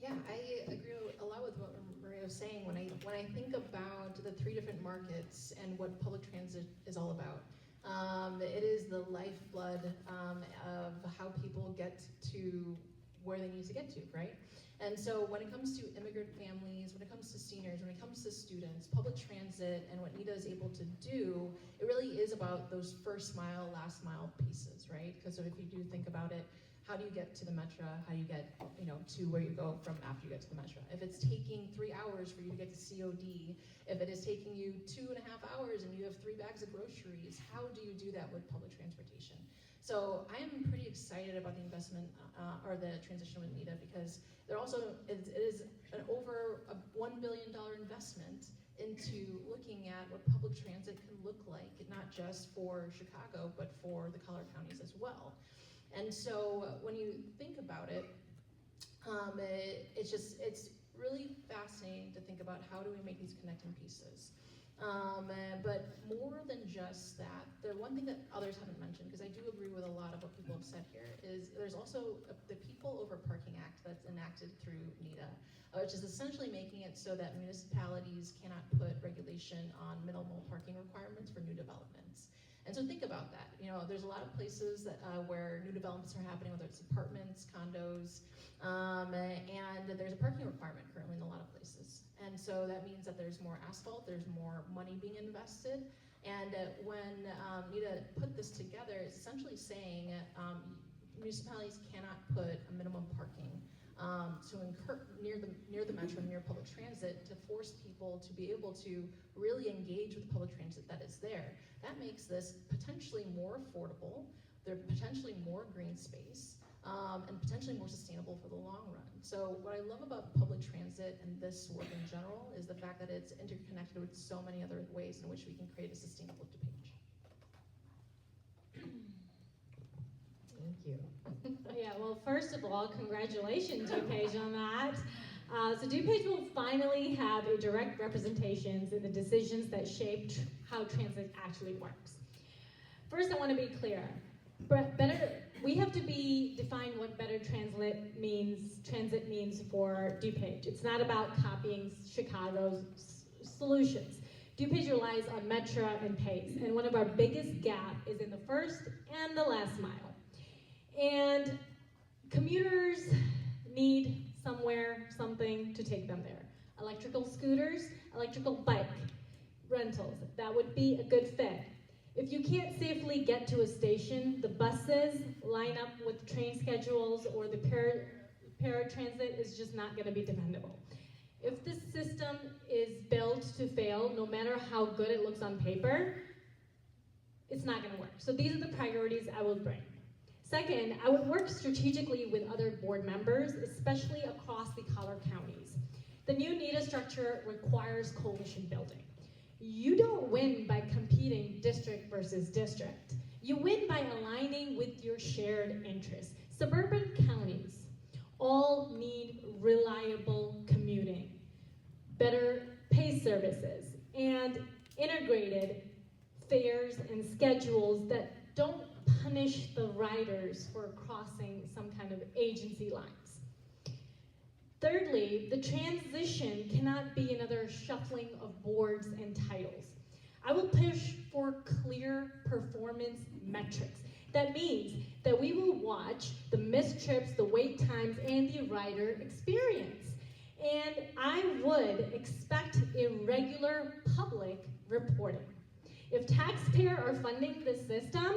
Yeah, I agree a lot with what Maria was saying. When I think about the 3 different markets and what public transit is all about, it is the lifeblood of how people get to where they need to get to, right? And so when it comes to immigrant families, when it comes to seniors, when it comes to students, public transit and what NITA is able to do, it really is about those first mile, last mile pieces, right? Because if you do think about it, how do you get to the Metra? How do you get, to where you go from after you get to the Metra? If it's taking 3 hours for you to get to COD, if it is taking you 2.5 hours and you have 3 bags of groceries, how do you do that with public transportation? So I am pretty excited about the investment or the transition with NITA, because it is an over a $1 billion investment into looking at what public transit can look like, not just for Chicago, but for the collar counties as well. And so when you think about it, it's really fascinating to think about how do we make these connecting pieces. But more than just that, the one thing that others haven't mentioned, because I do agree with a lot of what people have said here, is there's also the People Over Parking Act that's enacted through NITA, which is essentially making it so that municipalities cannot put regulation on minimal parking requirements for new developments. And so think about that. There's a lot of places that, where new developments are happening, whether it's apartments, condos, and there's a parking requirement currently in a lot of places. And so that means that there's more asphalt, there's more money being invested. And when NITA put this together, it's essentially saying municipalities cannot put a minimum parking near the metro, near public transit, to force people to be able to really engage with public transit that is there. That makes this potentially more affordable, there's potentially more green space, and potentially more sustainable for the long run. So what I love about public transit and this work in general is the fact that it's interconnected with so many other ways in which we can create a sustainable DuPage. Thank you. Yeah, well, first of all, congratulations, DuPage, on that. So DuPage will finally have a direct representation in the decisions that shape how transit actually works. First, I want to be clear. We have to define what better transit means for DuPage. It's not about copying Chicago's solutions. DuPage relies on Metro and Pace, and one of our biggest gaps is in the first and the last mile. And commuters need something to take them there. Electrical scooters, electrical bike rentals, that would be a good fit. If you can't safely get to a station, the buses line up with train schedules, or the paratransit is just not going to be dependable. If this system is built to fail, no matter how good it looks on paper, it's not going to work. So these are the priorities I will bring. Second, I would work strategically with other board members, especially across the collar counties. The new NEDA structure requires coalition building. You don't win by competing district versus district. You win by aligning with your shared interests. Suburban counties all need reliable commuting, better pay services, and integrated fares and schedules that don't punish the riders for crossing some kind of agency lines. Thirdly, the transition cannot be another shuffling of boards and titles. I will push for clear performance metrics. That means that we will watch the missed trips, the wait times, and the rider experience. And I would expect irregular public reporting. If taxpayers are funding the system,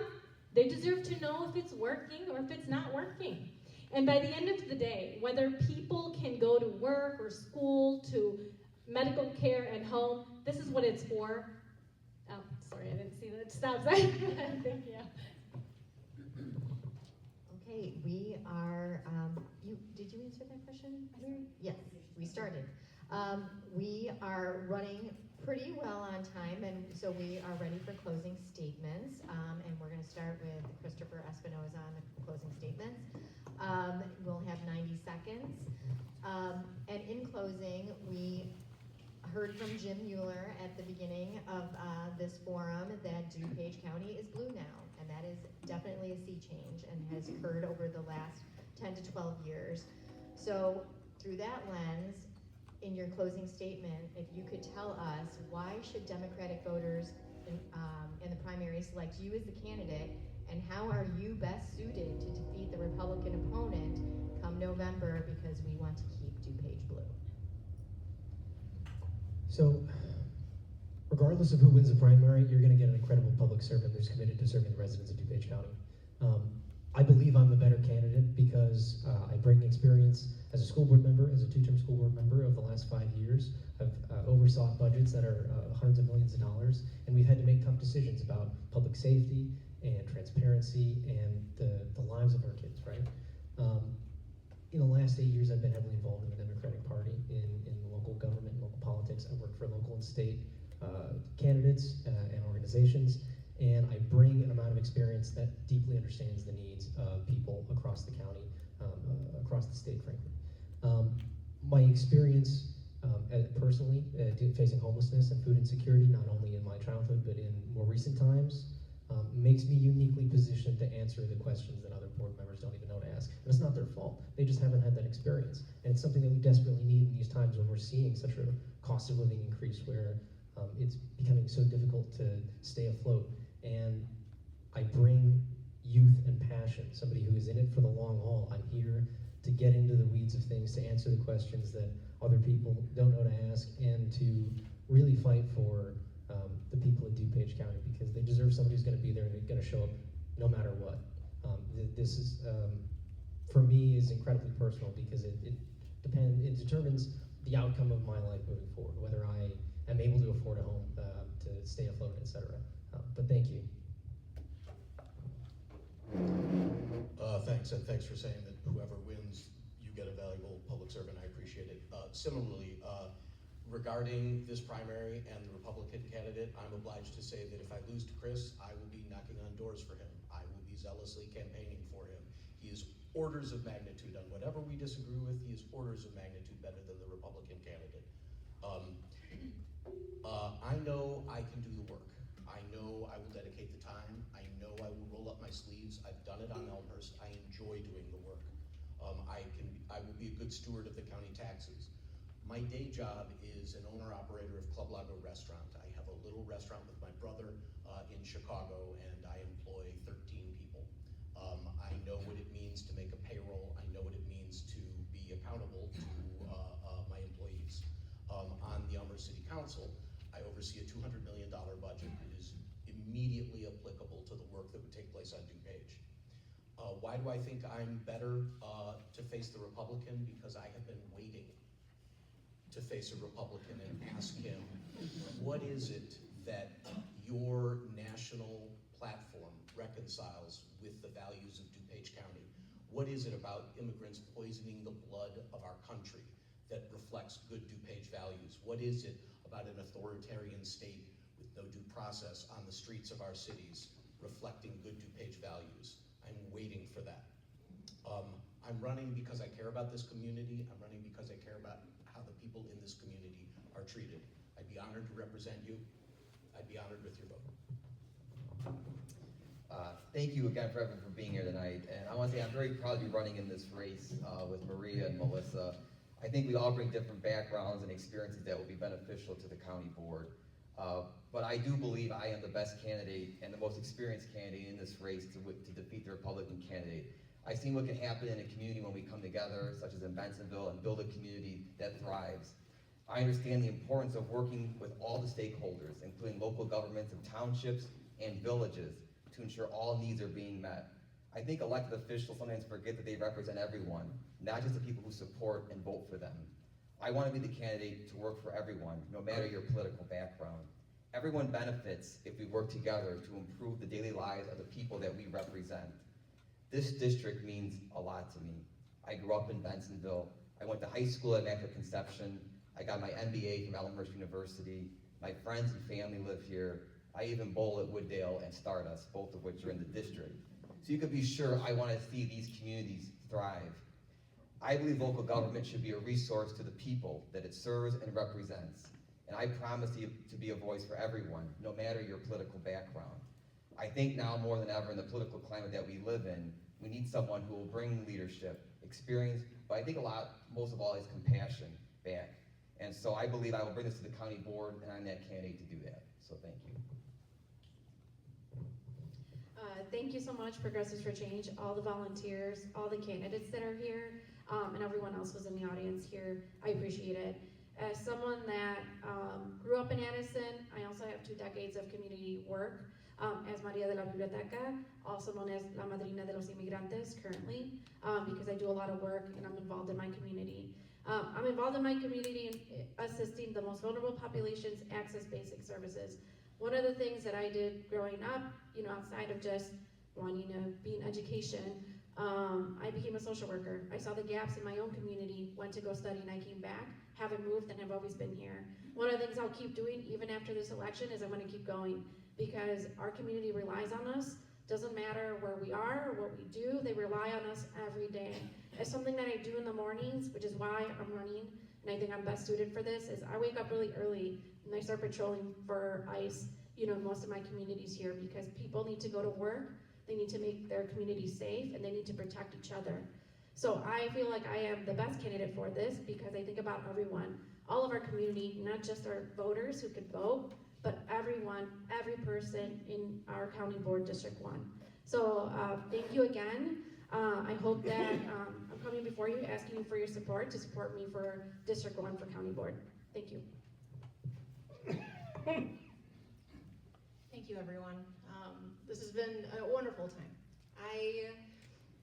they deserve to know if it's working or if it's not working. And by the end of the day, whether people can go to work or school, to medical care and home, this is what it's for. Oh, sorry, I didn't see that stop sign. Thank you. Okay, we are, did you answer that question, Mary? Yes, we started. We are running pretty well on time, and so we are ready for closing statements. And we're going to start with Christopher Espinoza on the closing statements. We'll have 90 seconds. And in closing, we heard from Jim Mueller at the beginning of this forum that DuPage County is blue now, and that is definitely a sea change and has occurred over the last 10 to 12 years. So through that lens, in your closing statement, if you could tell us why should Democratic voters in the primary select you as the candidate, and how are you best suited to defeat the Republican opponent come November, because we want to keep DuPage blue. So, regardless of who wins the primary, you're going to get an incredible public servant who's committed to serving the residents of DuPage County. I believe I'm the better candidate because I bring experience as a school board member, as a two-term school board member of the last 5 years. I've oversaw budgets that are hundreds of millions of dollars, and we've had to make tough decisions about public safety and transparency and the lives of our kids, right? In the last 8 years, I've been heavily involved in the Democratic Party in local government, local politics. I work for local and state candidates and organizations, and I bring an amount of experience that deeply understands the needs of people across the county, across the state, frankly. My experience personally facing homelessness and food insecurity, not only in my childhood but in more recent times, makes me uniquely positioned to answer the questions that other board members don't even know to ask. And it's not their fault. They just haven't had that experience. And it's something that we desperately need in these times when we're seeing such a cost of living increase where it's becoming so difficult to stay afloat. And I bring youth and passion, somebody who is in it for the long haul. I'm here to get into the weeds of things, to answer the questions that other people don't know to ask, and to really fight for the people of DuPage County, because they deserve somebody who's going to be there and going to show up no matter what. This is, for me, is incredibly personal because it determines the outcome of my life moving forward, whether I am able to afford a home, to stay afloat, etc. But thank you. Thanks, and thanks for saying that whoever wins, you get a valuable public servant. I appreciate it. Similarly, regarding this primary and the Republican candidate, I'm obliged to say that if I lose to Chris, I will be knocking on doors for him. I will be zealously campaigning for him. He is orders of magnitude on whatever we disagree with. He is orders of magnitude better than the Republican candidate. I know I can do the work. I know I will dedicate the time. I know I will roll up my sleeves. I've done it on Elmhurst. I enjoy doing the work. I will be a good steward of the county taxes. My day job is an owner-operator of Club Lago Restaurant. I have a little restaurant with my brother in Chicago, and I employ 13 people. I know what it means to make a payroll. I know what it means to be accountable to my employees. On the Elmhurst City Council, I oversee a $200 million budget that is immediately applicable to the work that would take place on DuPage. Why do I think I'm better to face the Republican? Because I have been waiting to face a Republican and ask him, what is it that your national platform reconciles with the values of DuPage County? What is it about immigrants poisoning the blood of our country that reflects good DuPage values? What is it about an authoritarian state with no due process on the streets of our cities reflecting good DuPage values? I'm waiting for that. I'm running because I care about this community. I'm running because I care about how the people in this community are treated. I'd be honored to represent you. I'd be honored with your vote. Thank you again for being here tonight. And I want to say I'm very proud to be running in this race with Maria and Melissa. I think we all bring different backgrounds and experiences that will be beneficial to the county board. But I do believe I am the best candidate and the most experienced candidate in this race to defeat the Republican candidate. I've seen what can happen in a community when we come together, such as in Bensonville, and build a community that thrives. I understand the importance of working with all the stakeholders, including local governments of townships and villages, to ensure all needs are being met. I think elected officials sometimes forget that they represent everyone, not just the people who support and vote for them. I want to be the candidate to work for everyone, no matter your political background. Everyone benefits if we work together to improve the daily lives of the people that we represent. This district means a lot to me. I grew up in Bensonville. I went to high school at Immaculate Conception. I got my MBA from Elmhurst University. My friends and family live here. I even bowl at Wooddale and Stardust, both of which are in the district. So you can be sure I want to see these communities thrive. I believe local government should be a resource to the people that it serves and represents. And I promise to be a voice for everyone, no matter your political background. I think now more than ever in the political climate that we live in, we need someone who will bring leadership, experience, but I think most of all, is compassion back. And so I believe I will bring this to the county board, and I'm that candidate to do that. So thank you. Thank you so much, Progressives for Change, all the volunteers, all the candidates that are here, and everyone else who's in the audience here. I appreciate it. As someone that grew up in Addison, I also have 2 decades of community work as Maria de la Biblioteca, also known as La Madrina de los Inmigrantes currently, because I do a lot of work and I'm involved in my community. I'm involved in my community in assisting the most vulnerable populations access basic services. One of the things that I did growing up, outside of just wanting to be in education, I became a social worker. I saw the gaps in my own community, went to go study, and I came back, haven't moved, and have always been here. One of the things I'll keep doing, even after this election, is I'm going to keep going, because our community relies on us. Doesn't matter where we are or what we do, they rely on us every day. It's something that I do in the mornings, which is why I'm running, and I think I'm best suited for this, is I wake up really early, and I start patrolling for ICE, in most of my communities here, because people need to go to work, they need to make their community safe, and they need to protect each other. So I feel like I am the best candidate for this, because I think about everyone, all of our community, not just our voters who could vote, but everyone, every person in our County Board District 1. So thank you again. I hope that I'm coming before you, asking you for your support, to support me for District 1 for County Board. Thank you. Thank you, everyone. This has been a wonderful time.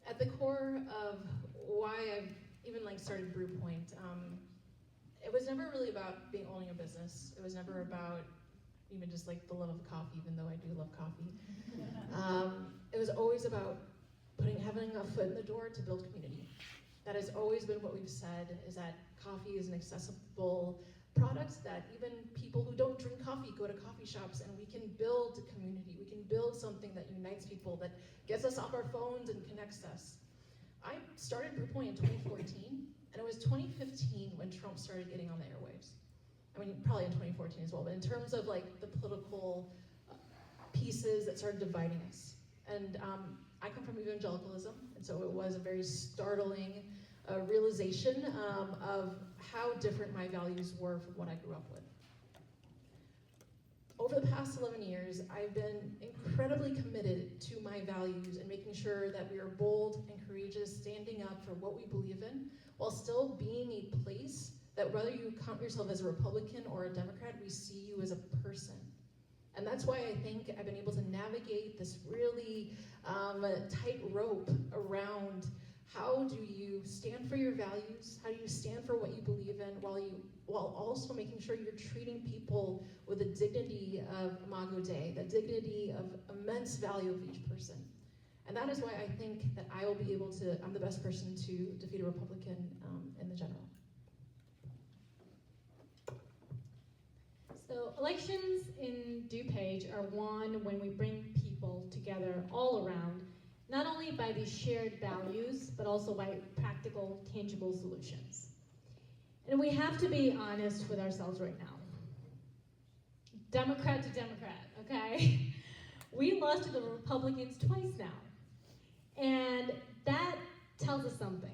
At the core of why I've even started Brewpoint, it was never really about owning a business. It was never about even just the love of coffee, even though I do love coffee. It was always about having a foot in the door to build community. That has always been what we've said, is that coffee is an accessible product, that even people who don't drink coffee go to coffee shops, and we can build a community. We can build something that unites people, that gets us off our phones and connects us. I started Brew Point in 2014, and it was 2015 when Trump started getting on the airwaves. I mean, probably in 2014 as well, but in terms of like the political pieces that started dividing us. And I come from evangelicalism, and so it was a very startling realization of how different my values were from what I grew up with. Over the past 11 years, I've been incredibly committed to my values and making sure that we are bold and courageous, standing up for what we believe in, while still being a place that whether you count yourself as a Republican or a Democrat, we see you as a person. And that's why I think I've been able to navigate this really tight rope around how do you stand for your values, how do you stand for what you believe in, while also making sure you're treating people with the dignity of Imago Dei, the dignity of immense value of each person. And that is why I think that I will be able to, I'm the best person to defeat a Republican in the general. So elections in DuPage are won when we bring people together all around, not only by these shared values, but also by practical, tangible solutions. And we have to be honest with ourselves right now. Democrat to Democrat, okay? We lost to the Republicans twice now. And that tells us something.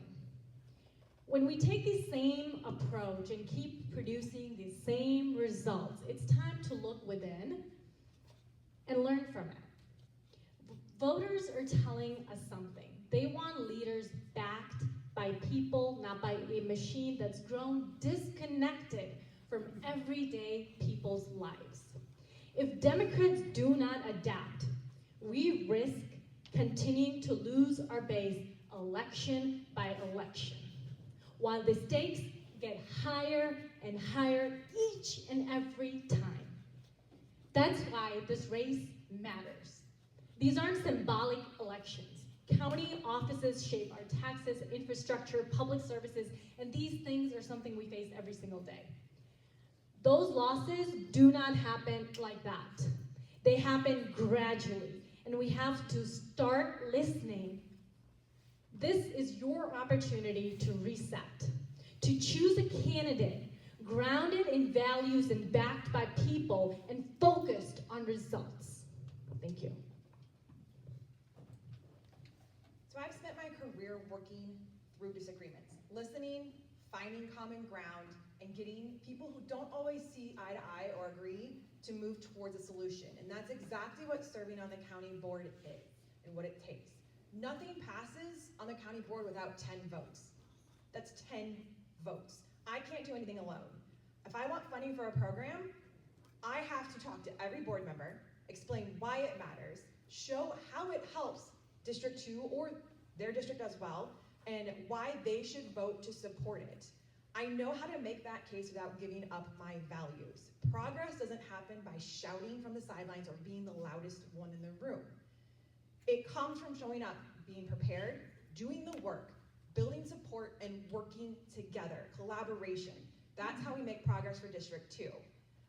When we take the same approach and keep producing the same results, it's time to look within and learn from it. Voters are telling us something. They want leaders backed by people, not by a machine that's grown disconnected from everyday people's lives. If Democrats do not adapt, we risk continuing to lose our base election by election, while the stakes get higher and higher each and every time. That's why this race matters. These aren't symbolic elections. County offices shape our taxes, infrastructure, public services, and these things are something we face every single day. Those losses do not happen like that. They happen gradually, and we have to start listening. This is your opportunity to reset, to choose a candidate grounded in values and backed by people and focused on results. Thank you. So I've spent my career working through disagreements, listening, finding common ground, and getting people who don't always see eye to eye or agree to move towards a solution. And that's exactly what serving on the county board is and what it takes. Nothing passes on the county board without 10 votes. That's 10 votes. I can't do anything alone. If I want funding for a program, I have to talk to every board member, explain why it matters, show how it helps District 2 or their district as well, and why they should vote to support it. I know how to make that case without giving up my values. Progress doesn't happen by shouting from the sidelines or being the loudest one in the room. It comes from showing up, being prepared, doing the work, building support, and working together, collaboration. That's how we make progress for District 2.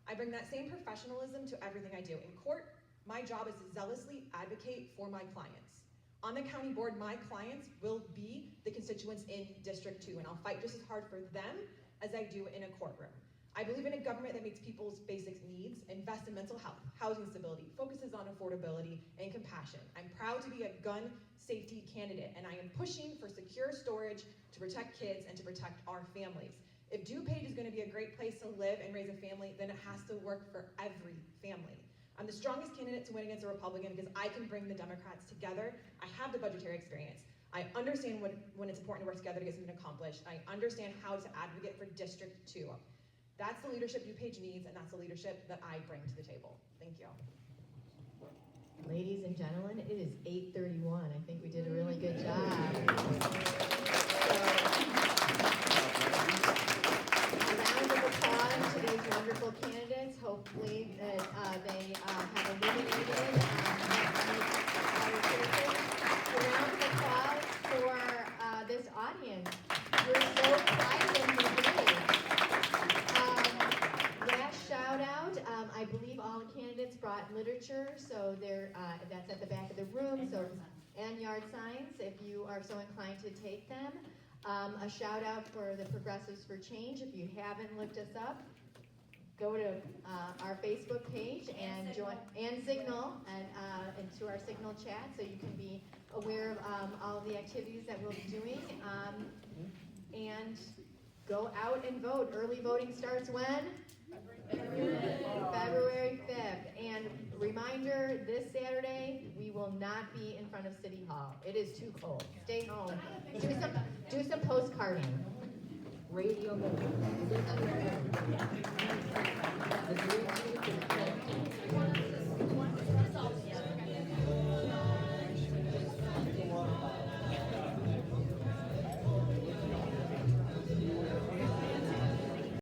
I bring that same professionalism to everything I do. In court, my job is to zealously advocate for my clients. On the county board, my clients will be the constituents in District 2, and I'll fight just as hard for them as I do in a courtroom. I believe in a government that meets people's basic needs, invests in mental health, housing stability, focuses on affordability, and compassion. I'm proud to be a gun safety candidate, and I am pushing for secure storage to protect kids and to protect our families. If DuPage is going to be a great place to live and raise a family, then it has to work for every family. I'm the strongest candidate to win against a Republican because I can bring the Democrats together. I have the budgetary experience. I understand when it's important to work together to get something accomplished. I understand how to advocate for District 2. That's the leadership DuPage needs, and that's the leadership that I bring to the table. Thank you. Ladies and gentlemen, it is 8:31. I think we did a really good job. So, a round of applause to these wonderful candidates. Hopefully that they have illuminated our citizens. A round of applause for this audience. You're so quiet and engaged. Last shout out, I believe all the candidates brought literature, so that's at the back of the room, and yard signs, if you are so inclined to take them. A shout out for the Progressives for Change. If you haven't looked us up, go to our Facebook page and join, and Signal, and to our Signal chat, so you can be aware of all of the activities that we'll be doing. And go out and vote. Early voting starts when? February 5th. And reminder, this Saturday, we will not be in front of City Hall. It is too cold. Stay home. Do some postcarding. Radio.